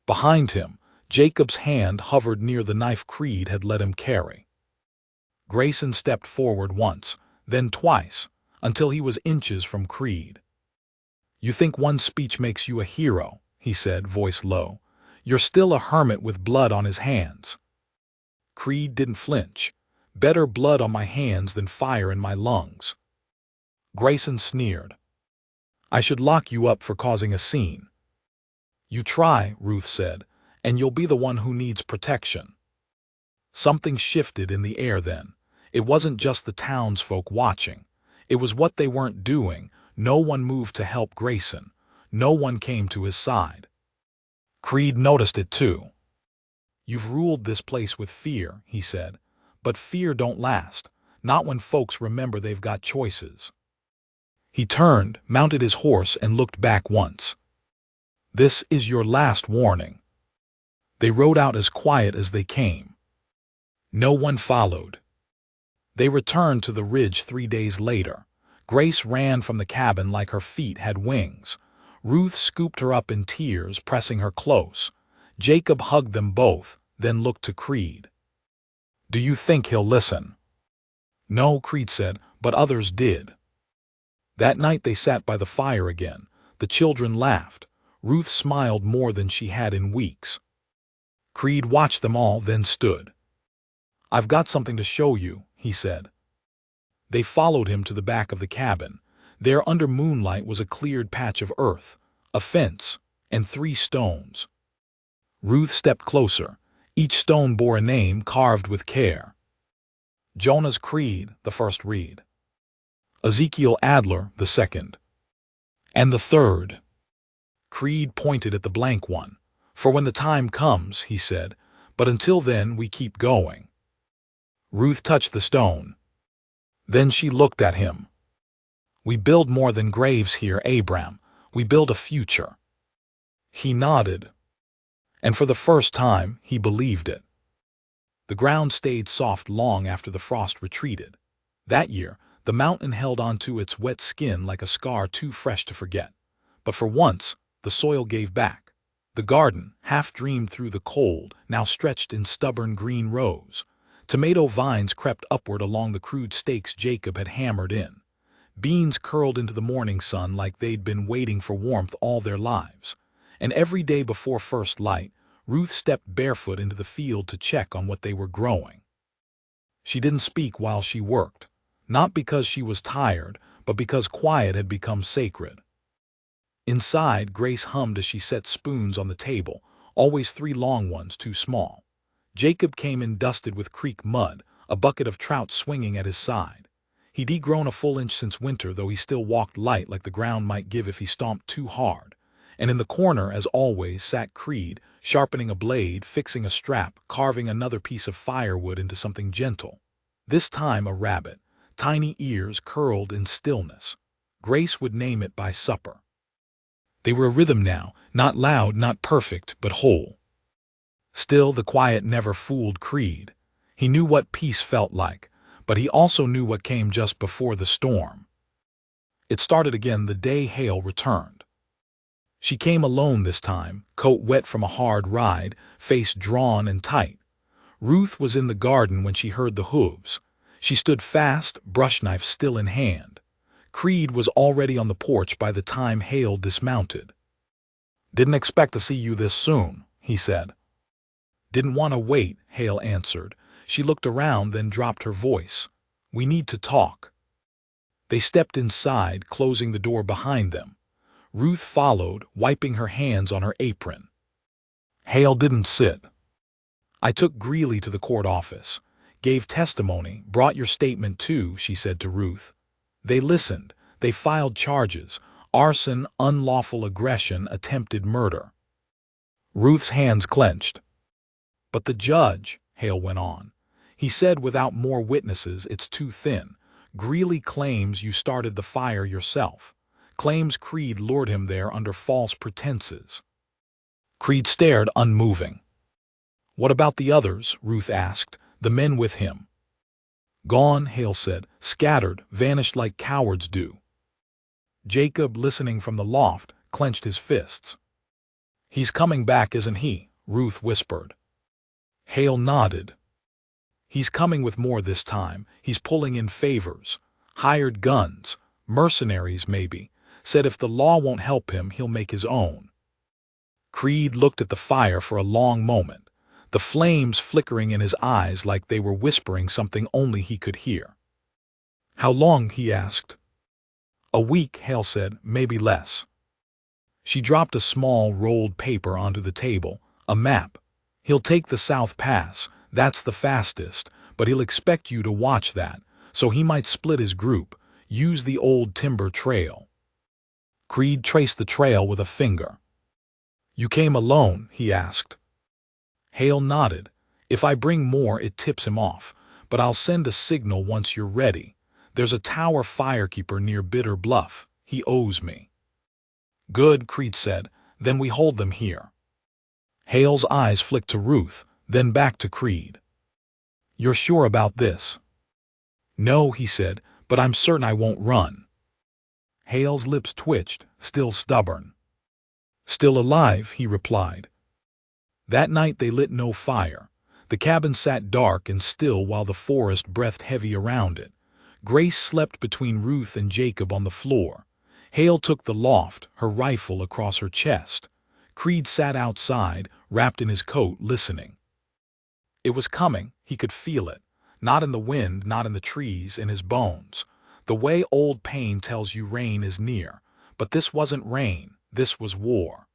S1: Behind him, Jacob's hand hovered near the knife Creed had let him carry. Grayson stepped forward once, then twice, until he was inches from Creed. You think one speech makes you a hero, he said, voice low. You're still a hermit with blood on his hands. Creed didn't flinch. Better blood on my hands than fire in my lungs. Grayson sneered. I should lock you up for causing a scene. You try, Ruth said, and you'll be the one who needs protection. Something shifted in the air then. It wasn't just the townsfolk watching. It was what they weren't doing. No one moved to help Grayson. No one came to his side. Creed noticed it too. You've ruled this place with fear, he said, but fear don't last, not when folks remember they've got choices. He turned, mounted his horse, and looked back once. This is your last warning. They rode out as quiet as they came. No one followed. They returned to the ridge 3 days later. Grace ran from the cabin like her feet had wings. Ruth scooped her up in tears, pressing her close. Jacob hugged them both, then looked to Creed. Do you think he'll listen? No, Creed said, but others did. That night they sat by the fire again. The children laughed. Ruth smiled more than she had in weeks. Creed watched them all, then stood. I've got something to show you, he said. They followed him to the back of the cabin. There under moonlight was a cleared patch of earth, a fence, and 3 stones. Ruth stepped closer. Each stone bore a name carved with care. Jonah's Creed, the first reed. Ezekiel Adler, the second. And the third. Creed pointed at the blank one. For when the time comes, he said, but until then we keep going. Ruth touched the stone. Then she looked at him. We build more than graves here, Abram. We build a future. He nodded. And for the first time, he believed it. The ground stayed soft long after the frost retreated. That year, the mountain held onto its wet skin like a scar too fresh to forget. But for once, the soil gave back. The garden, half dreamed through the cold, now stretched in stubborn green rows. Tomato vines crept upward along the crude stakes Jacob had hammered in. Beans curled into the morning sun like they'd been waiting for warmth all their lives. And every day before first light, Ruth stepped barefoot into the field to check on what they were growing. She didn't speak while she worked, not because she was tired, but because quiet had become sacred. Inside, Grace hummed as she set spoons on the table, always 3 long ones too small. Jacob came in dusted with creek mud, a bucket of trout swinging at his side. He'd degrown a full inch since winter, though he still walked light like the ground might give if he stomped too hard. And in the corner, as always, sat Creed, sharpening a blade, fixing a strap, carving another piece of firewood into something gentle. This time a rabbit, tiny ears curled in stillness. Grace would name it by supper. They were a rhythm now, not loud, not perfect, but whole. Still, the quiet never fooled Creed. He knew what peace felt like, but he also knew what came just before the storm. It started again the day Hale returned. She came alone this time, coat wet from a hard ride, face drawn and tight. Ruth was in the garden when she heard the hooves. She stood fast, brush knife still in hand. Creed was already on the porch by the time Hale dismounted. "Didn't expect to see you this soon," he said. "Didn't want to wait," Hale answered. She looked around, then dropped her voice. "We need to talk." They stepped inside, closing the door behind them. Ruth followed, wiping her hands on her apron. Hale didn't sit. "I took Greeley to the court office. Gave testimony, brought your statement too," she said to Ruth. "They listened. They filed charges. Arson, unlawful aggression, attempted murder." Ruth's hands clenched. "But the judge," Hale went on. He said without more witnesses it's too thin. Greeley claims you started the fire yourself. Claims Creed lured him there under false pretenses. Creed stared unmoving. What about the others? Ruth asked. The men with him. Gone, Hale said. Scattered, vanished like cowards do. Jacob, listening from the loft, clenched his fists. He's coming back, isn't he? Ruth whispered. Hale nodded. He's coming with more this time. He's pulling in favors. Hired guns. Mercenaries, maybe. Said if the law won't help him, he'll make his own. Creed looked at the fire for a long moment, the flames flickering in his eyes like they were whispering something only he could hear. How long? He asked. A week, Hale said, maybe less. She dropped a small rolled paper onto the table, a map. He'll take the South Pass, that's the fastest, but he'll expect you to watch that, so he might split his group, use the old timber trail. Creed traced the trail with a finger. You came alone? He asked. Hale nodded. If I bring more, it tips him off, but I'll send a signal once you're ready. There's a tower firekeeper near Bitter Bluff. He owes me. Good, Creed said. Then we hold them here. Hale's eyes flicked to Ruth, then back to Creed. You're sure about this? No, he said, but I'm certain I won't run. Hale's lips twitched, still stubborn. Still alive, he replied. That night they lit no fire. The cabin sat dark and still while the forest breathed heavy around it. Grace slept between Ruth and Jacob on the floor. Hale took the loft, her rifle across her chest. Creed sat outside, wrapped in his coat, listening. It was coming, he could feel it. Not in the wind, not in the trees, in his bones. The way old pain tells you rain is near. But this wasn't rain, this was war.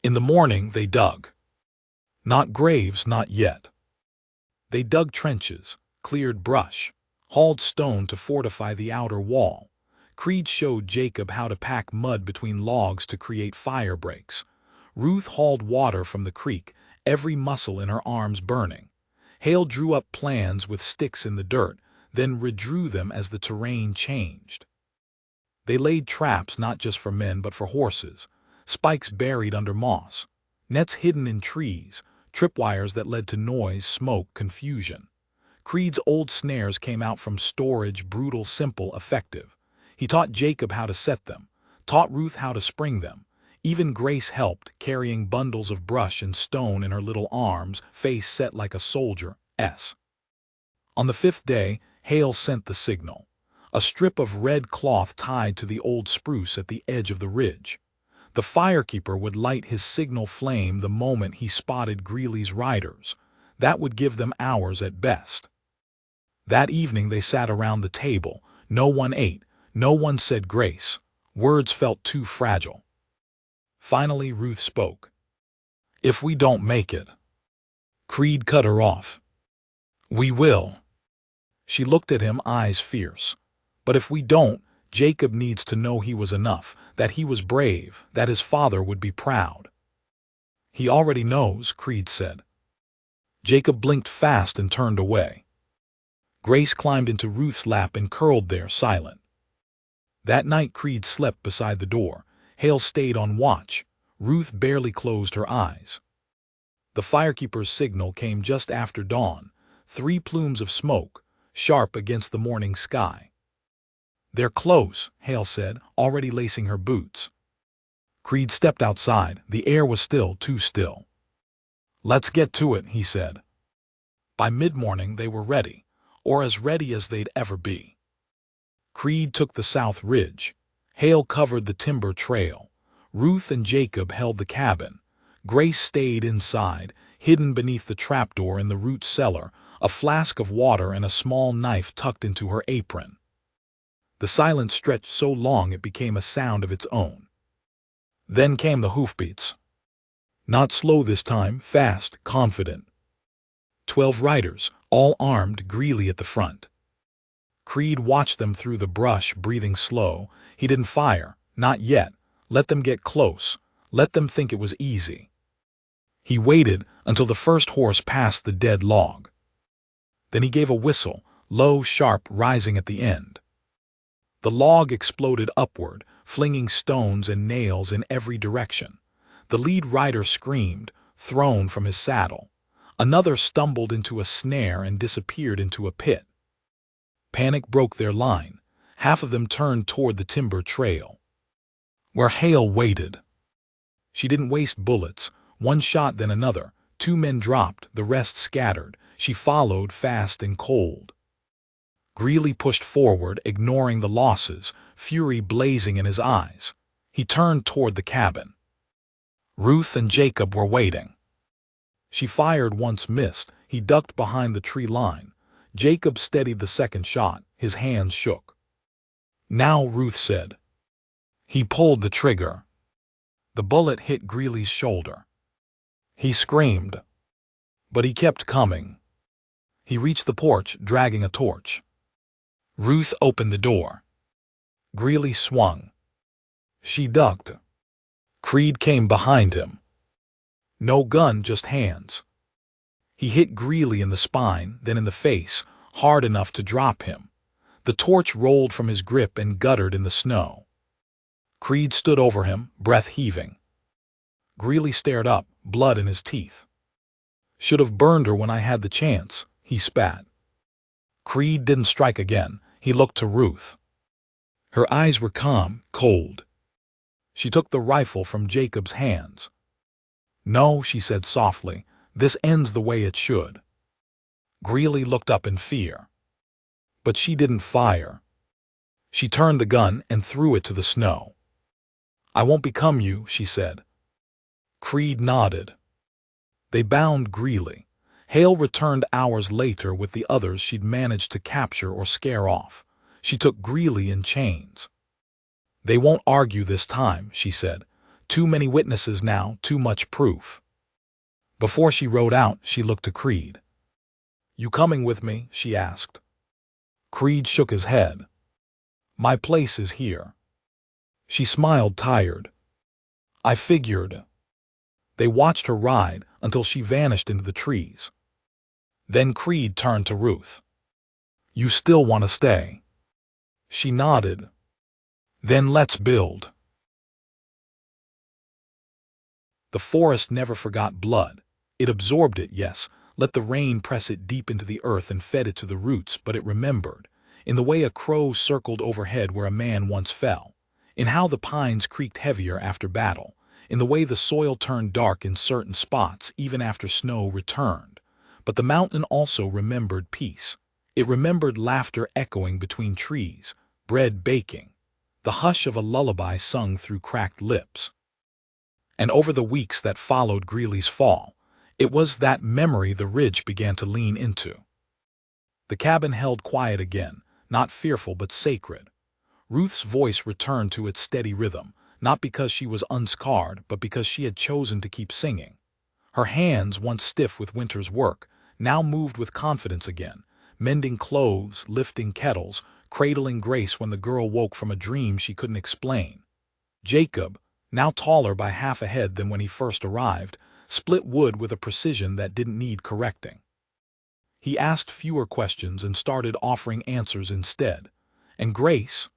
S1: In the morning they dug. Not graves, not yet. They dug trenches, cleared brush, hauled stone to fortify the outer wall. Creed showed Jacob how to pack mud between logs to create fire breaks. Ruth hauled water from the creek, every muscle in her arms burning. Hale drew up plans with sticks in the dirt, then redrew them as the terrain changed. They laid traps not just for men but for horses, spikes buried under moss, nets hidden in trees, tripwires that led to noise, smoke, confusion. Creed's old snares came out from storage, brutal, simple, effective. He taught Jacob how to set them, taught Ruth how to spring them. Even Grace helped, carrying bundles of brush and stone in her little arms, face set like a soldier's. On the 5th day, Hale sent the signal. A strip of red cloth tied to the old spruce at the edge of the ridge. The firekeeper would light his signal flame the moment he spotted Greeley's riders. That would give them hours at best. That evening they sat around the table. No one ate. No one said grace. Words felt too fragile. Finally, Ruth spoke. If we don't make it. Creed cut her off. We will. She looked at him, eyes fierce. But if we don't, Jacob needs to know he was enough, that he was brave, that his father would be proud. He already knows, Creed said. Jacob blinked fast and turned away. Grace climbed into Ruth's lap and curled there, silent. That night Creed slept beside the door. Hale stayed on watch. Ruth barely closed her eyes. The firekeeper's signal came just after dawn, 3 plumes of smoke, sharp against the morning sky. They're close, Hale said, already lacing her boots. Creed stepped outside. The air was still, too still. Let's get to it, he said. By mid-morning they were ready, or as ready as they'd ever be. Creed took the south ridge. Hale covered the timber trail. Ruth and Jacob held the cabin. Grace stayed inside, hidden beneath the trapdoor in the root cellar, a flask of water and a small knife tucked into her apron. The silence stretched so long it became a sound of its own. Then came the hoofbeats. Not slow this time, fast, confident. 12 riders, all armed, Greeley at the front. Creed watched them through the brush, breathing slow. He didn't fire, not yet. Let them get close. Let them think it was easy. He waited until the first horse passed the dead log. Then he gave a whistle, low, sharp, rising at the end. The log exploded upward, flinging stones and nails in every direction. The lead rider screamed, thrown from his saddle. Another stumbled into a snare and disappeared into a pit. Panic broke their line. Half of them turned toward the timber trail, where Hale waited. She didn't waste bullets. One shot, then another. 2 men dropped, the rest scattered. She followed, fast and cold. Greeley pushed forward, ignoring the losses, fury blazing in his eyes. He turned toward the cabin. Ruth and Jacob were waiting. She fired once, missed. He ducked behind the tree line. Jacob steadied the second shot. His hands shook. "Now," Ruth said. He pulled the trigger. The bullet hit Greeley's shoulder. He screamed, but he kept coming. He reached the porch, dragging a torch. Ruth opened the door. Greeley swung. She ducked. Creed came behind him. No gun, just hands. He hit Greeley in the spine, then in the face, hard enough to drop him. The torch rolled from his grip and guttered in the snow. Creed stood over him, breath heaving. Greeley stared up, blood in his teeth. "Should have burned her when I had the chance," he spat. Creed didn't strike again. He looked to Ruth. Her eyes were calm, cold. She took the rifle from Jacob's hands. "No," she said softly, "this ends the way it should." Greeley looked up in fear. But she didn't fire. She turned the gun and threw it to the snow. "I won't become you," she said. Creed nodded. They bound Greeley. Hale returned hours later with the others she'd managed to capture or scare off. She took Greeley in chains. "They won't argue this time," she said. "Too many witnesses now, too much proof." Before she rode out, she looked to Creed. "You coming with me?" she asked. Creed shook his head. "My place is here." She smiled, tired. "I figured." They watched her ride until she vanished into the trees. Then Creed turned to Ruth. "You still want to stay?" She nodded. "Then let's build." The forest never forgot blood. It absorbed it, yes, let the rain press it deep into the earth and fed it to the roots, but it remembered, in the way a crow circled overhead where a man once fell, in how the pines creaked heavier after battle, in the way the soil turned dark in certain spots even after snow returned. But the mountain also remembered peace. It remembered laughter echoing between trees, bread baking, the hush of a lullaby sung through cracked lips. And over the weeks that followed Greeley's fall, it was that memory the ridge began to lean into. The cabin held quiet again, not fearful but sacred. Ruth's voice returned to its steady rhythm, not because she was unscarred, but because she had chosen to keep singing. Her hands, once stiff with winter's work, now moved with confidence again, mending clothes, lifting kettles, cradling Grace when the girl woke from a dream she couldn't explain. Jacob, now taller by half a head than when he first arrived, split wood with a precision that didn't need correcting. He asked fewer questions and started offering answers instead. And Grace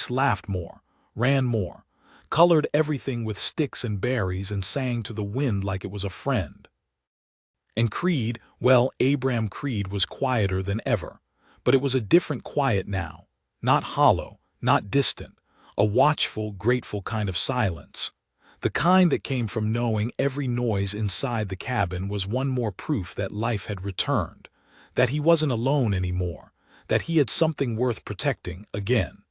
S1: laughed more, ran more, colored everything with sticks and berries and sang to the wind like it was a friend. And Creed, well, Abram Creed was quieter than ever, but it was a different quiet now, not hollow, not distant, a watchful, grateful kind of silence. The kind that came from knowing every noise inside the cabin was one more proof that life had returned, that he wasn't alone anymore, that he had something worth protecting again.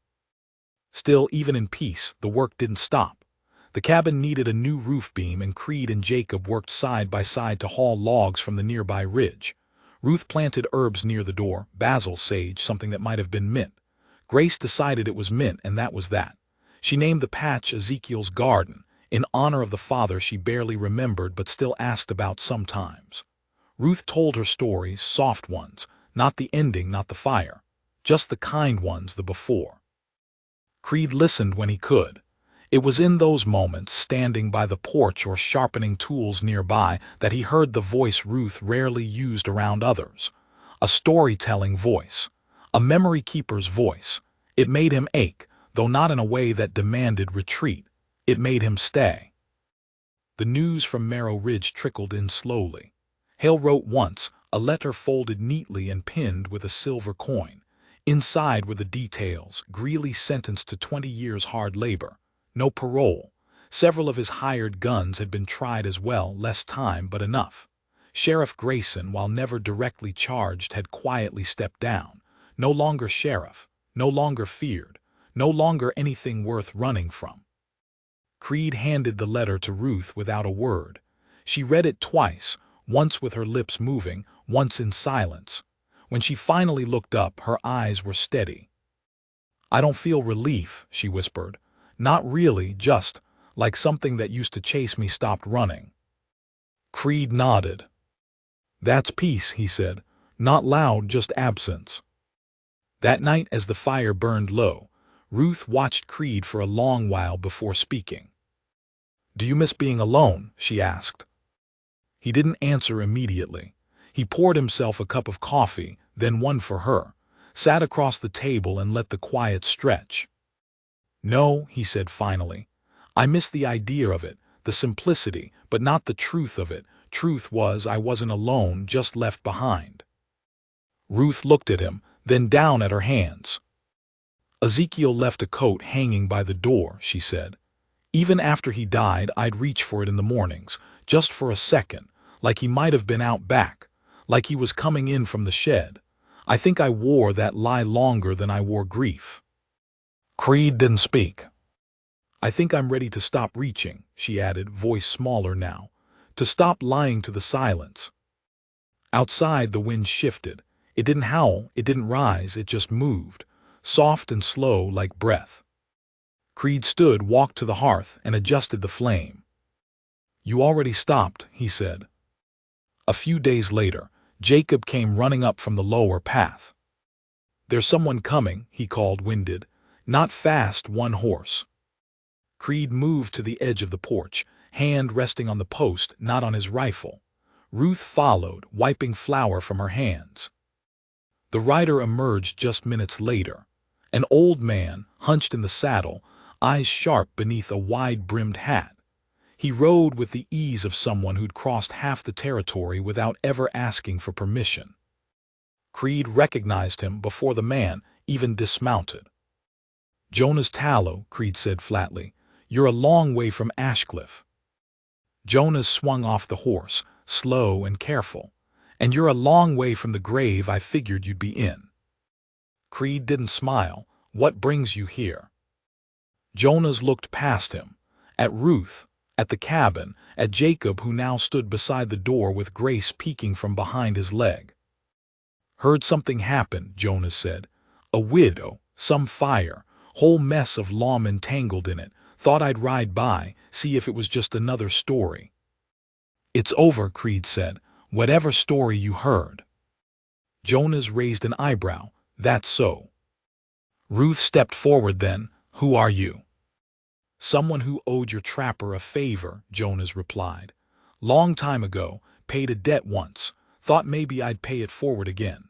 S1: Still, even in peace, the work didn't stop. The cabin needed a new roof beam, and Creed and Jacob worked side by side to haul logs from the nearby ridge. Ruth planted herbs near the door, basil, sage, something that might have been mint. Grace decided it was mint, and that was that. She named the patch Ezekiel's garden, in honor of the father she barely remembered but still asked about sometimes. Ruth told her stories, soft ones, not the ending, not the fire, just the kind ones, the before. Creed listened when he could. It was in those moments, standing by the porch or sharpening tools nearby, that he heard the voice Ruth rarely used around others, A storytelling voice. A memory keeper's voice. It made him ache, though not in a way that demanded retreat. It made him stay. The news from Marrow Ridge trickled in slowly. Hale wrote once, a letter folded neatly and pinned with a silver coin. Inside were the details: Greeley sentenced to 20 years hard labor. No parole. Several of his hired guns had been tried as well, less time but enough. Sheriff Grayson, while never directly charged, had quietly stepped down. No longer sheriff, no longer feared, no longer anything worth running from. Creed handed the letter to Ruth without a word. She read it twice, once with her lips moving, once in silence. When she finally looked up, her eyes were steady. "I don't feel relief," she whispered. "Not really, just like something that used to chase me stopped running." Creed nodded. "That's peace," he said. "Not loud, just absence." That night, as the fire burned low, Ruth watched Creed for a long while before speaking. "Do you miss being alone?" she asked. He didn't answer immediately. He poured himself a cup of coffee, then one for her, sat across the table and let the quiet stretch. "No," he said finally. "I miss the idea of it, the simplicity, but not the truth of it. Truth was I wasn't alone, just left behind." Ruth looked at him, then down at her hands. "Ezekiel left a coat hanging by the door," she said. "Even after he died, I'd reach for it in the mornings, just for a second, like he might have been out back, like he was coming in from the shed. I think I wore that lie longer than I wore grief." Creed didn't speak. "I think I'm ready to stop reaching," she added, voice smaller now, "to stop lying to the silence." Outside, the wind shifted. It didn't howl, it didn't rise, it just moved, soft and slow like breath. Creed stood, walked to the hearth, and adjusted the flame. "You already stopped," he said. A few days later, Jacob came running up from the lower path. "There's someone coming," he called, winded. "Not fast, one horse." Creed moved to the edge of the porch, hand resting on the post, not on his rifle. Ruth followed, wiping flour from her hands. The rider emerged just minutes later. An old man, hunched in the saddle, eyes sharp beneath a wide-brimmed hat. He rode with the ease of someone who'd crossed half the territory without ever asking for permission. Creed recognized him before the man even dismounted. "Jonas Tallow," Creed said flatly. "You're a long way from Ashcliff." Jonas swung off the horse, slow and careful. "And you're a long way from the grave I figured you'd be in." Creed didn't smile. "What brings you here?" Jonas looked past him, at Ruth, at the cabin, at Jacob, who now stood beside the door with Grace peeking from behind his leg. "Heard something happen," Jonas said. "A widow, some fire, whole mess of lawmen tangled in it. Thought I'd ride by, see if it was just another story." "It's over," Creed said. "Whatever story you heard." Jonas raised an eyebrow. "That's so." Ruth stepped forward then. "Who are you?" "Someone who owed your trapper a favor," Jonas replied. "Long time ago, paid a debt once. Thought maybe I'd pay it forward again."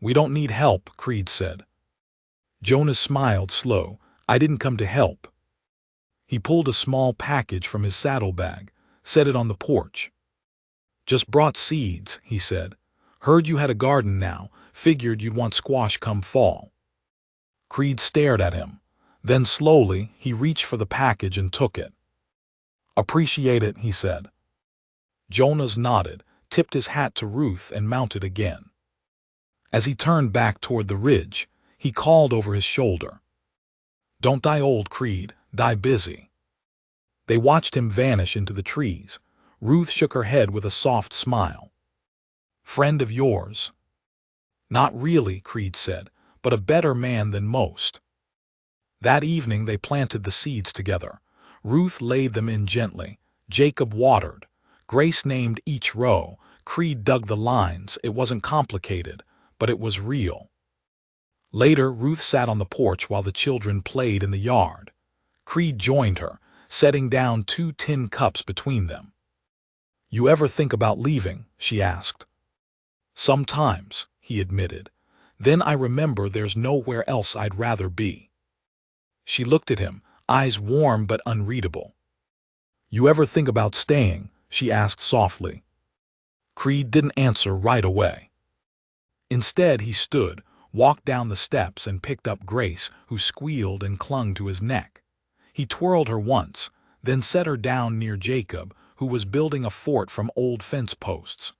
S1: "We don't need help," Creed said. Jonas smiled slow. "I didn't come to help." He pulled a small package from his saddlebag, set it on the porch. "Just brought seeds," he said. "Heard you had a garden now, figured you'd want squash come fall." Creed stared at him. Then slowly, he reached for the package and took it. "Appreciate it," he said. Jonas nodded, tipped his hat to Ruth, and mounted again. As he turned back toward the ridge, he called over his shoulder, "Don't die old, Creed, die busy." They watched him vanish into the trees. Ruth shook her head with a soft smile. "Friend of yours?" "Not really," Creed said, "but a better man than most." That evening they planted the seeds together. Ruth laid them in gently. Jacob watered. Grace named each row. Creed dug the lines. It wasn't complicated, but it was real. Later, Ruth sat on the porch while the children played in the yard. Creed joined her, setting down 2 tin cups between them. "You ever think about leaving?" she asked. Sometimes, he admitted. Then I remember there's nowhere else I'd rather be. She looked at him, eyes warm but unreadable. You ever think about staying? She asked softly. Creed didn't answer right away. Instead, he stood, walked down the steps and picked up Grace, who squealed and clung to his neck. He twirled her once, then set her down near Jacob, who was building a fort from old fence posts.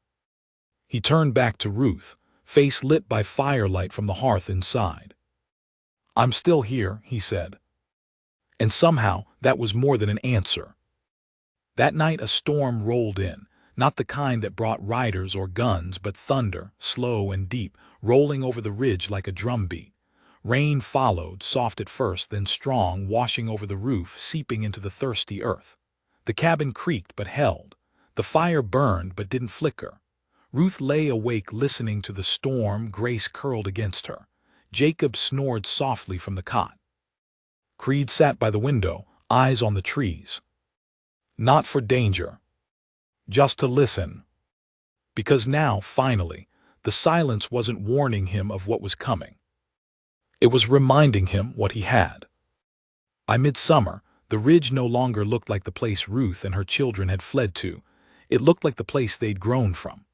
S1: He turned back to Ruth, face lit by firelight from the hearth inside. I'm still here, he said. And somehow that was more than an answer. That night a storm rolled in, not the kind that brought riders or guns, but thunder, slow and deep, rolling over the ridge like a drumbeat. Rain followed, soft at first, then strong, washing over the roof, seeping into the thirsty earth. The cabin creaked but held. The fire burned but didn't flicker. Ruth lay awake listening to the storm, Grace curled against her. Jacob snored softly from the cot. Creed sat by the window, eyes on the trees. Not for danger. Just to listen. Because now, finally, the silence wasn't warning him of what was coming. It was reminding him what he had. By midsummer, the ridge no longer looked like the place Ruth and her children had fled to. It looked like the place they'd grown from.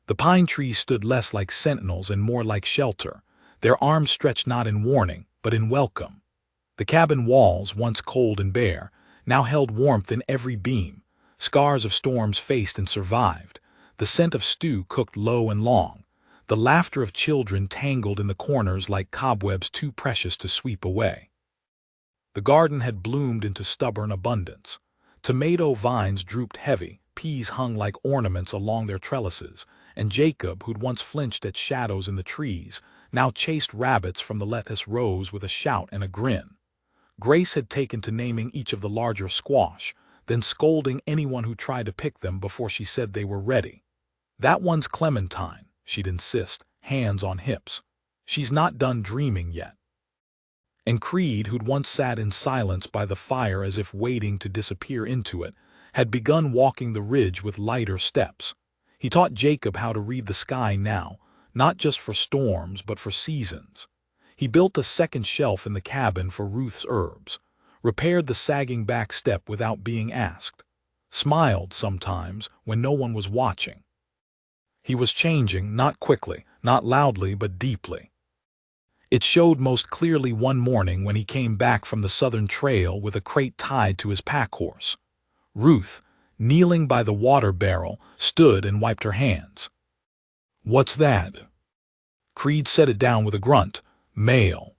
S1: The pine trees stood less like sentinels and more like shelter, their arms stretched not in warning, but in welcome. The cabin walls, once cold and bare, now held warmth in every beam, scars of storms faced and survived, the scent of stew cooked low and long, the laughter of children tangled in the corners like cobwebs too precious to sweep away. The garden had bloomed into stubborn abundance. Tomato vines drooped heavy, peas hung like ornaments along their trellises, and Jacob, who'd once flinched at shadows in the trees, now chased rabbits from the lettuce rows with a shout and a grin. Grace had taken to naming each of the larger squash, then scolding anyone who tried to pick them before she said they were ready. That one's Clementine, she'd insist, hands on hips. She's not done dreaming yet. And Creed, who'd once sat in silence by the fire as if waiting to disappear into it, had begun walking the ridge with lighter steps. He taught Jacob how to read the sky now, not just for storms but for seasons. He built a second shelf in the cabin for Ruth's herbs, repaired the sagging back step without being asked, smiled sometimes when no one was watching. He was changing, not quickly, not loudly, but deeply. It showed most clearly one morning when he came back from the southern trail with a crate tied to his pack horse. Ruth, kneeling by the water barrel, stood and wiped her hands. What's that? Creed set it down with a grunt. Mail.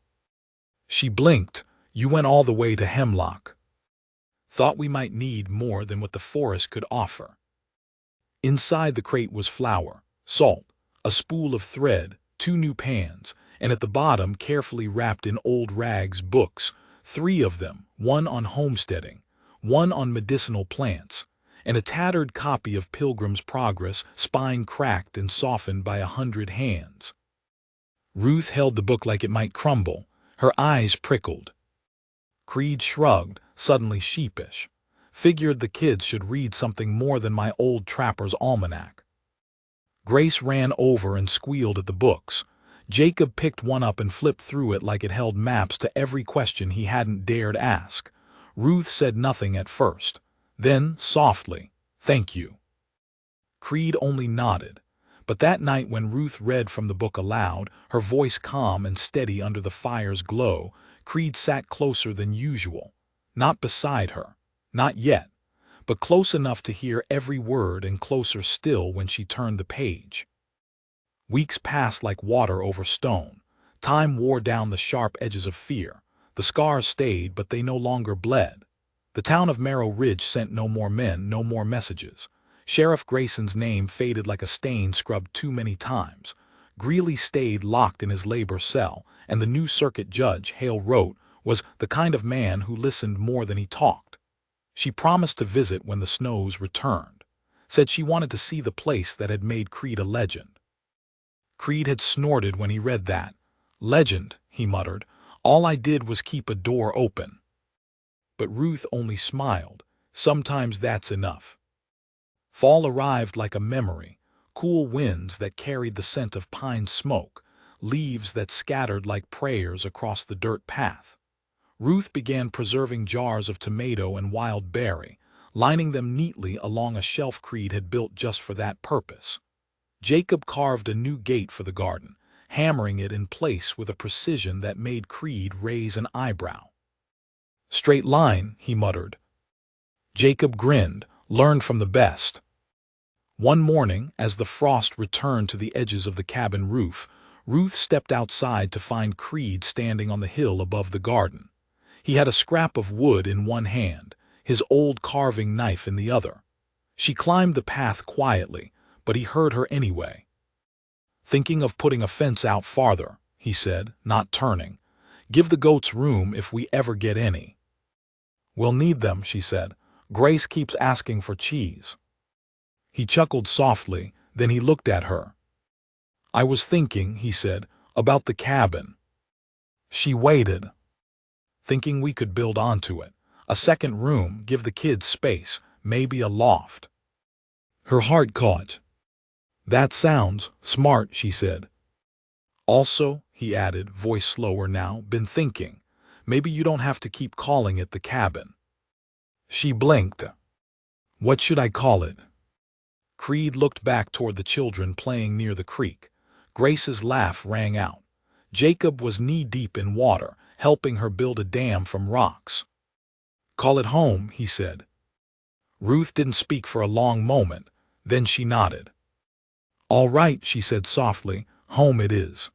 S1: She blinked. You went all the way to Hemlock. Thought we might need more than what the forest could offer. Inside the crate was flour, salt, a spool of thread, 2 new pans, and at the bottom, carefully wrapped in old rags, books, 3 of them, one on homesteading, one on medicinal plants, and a tattered copy of Pilgrim's Progress, spine cracked and softened by 100 hands. Ruth held the book like it might crumble, her eyes prickled. Creed shrugged, suddenly sheepish. Figured the kids should read something more than my old trapper's almanac. Grace ran over and squealed at the books. Jacob picked one up and flipped through it like it held maps to every question he hadn't dared ask. Ruth said nothing at first. Then, softly, "Thank you." Creed only nodded. But that night when Ruth read from the book aloud, her voice calm and steady under the fire's glow, Creed sat closer than usual. Not beside her. Not yet. But close enough to hear every word, and closer still when she turned the page. Weeks passed like water over stone. Time wore down the sharp edges of fear. The scars stayed, but they no longer bled. The town of Marrow Ridge sent no more men, no more messages. Sheriff Grayson's name faded like a stain scrubbed too many times. Greeley stayed locked in his labor cell, and the new circuit judge, Hale wrote, was the kind of man who listened more than he talked. She promised to visit when the snows returned. Said she wanted to see the place that had made Creed a legend. Creed had snorted when he read that. Legend, he muttered. All I did was keep a door open. But Ruth only smiled. Sometimes that's enough. Fall arrived like a memory, cool winds that carried the scent of pine smoke, leaves that scattered like prayers across the dirt path. Ruth began preserving jars of tomato and wild berry, lining them neatly along a shelf Creed had built just for that purpose. Jacob carved a new gate for the garden, hammering it in place with a precision that made Creed raise an eyebrow. "Straight line," he muttered. Jacob grinned, learned from the best. One morning, as the frost returned to the edges of the cabin roof, Ruth stepped outside to find Creed standing on the hill above the garden. He had a scrap of wood in one hand, his old carving knife in the other. She climbed the path quietly, but he heard her anyway. "Thinking of putting a fence out farther," he said, not turning. "Give the goats room if we ever get any." "We'll need them," she said. "Grace keeps asking for cheese." He chuckled softly, then he looked at her. "I was thinking," he said, "about the cabin." She waited, thinking we could build onto it. A second room, give the kids space, maybe a loft. Her heart caught. "That sounds smart," she said. "Also," he added, voice slower now, "been thinking. Maybe you don't have to keep calling it the cabin." She blinked. "What should I call it?" Creed looked back toward the children playing near the creek. Grace's laugh rang out. Jacob was knee-deep in water, helping her build a dam from rocks. "Call it home," he said. Ruth didn't speak for a long moment, then she nodded. "All right," she said softly, "home it is."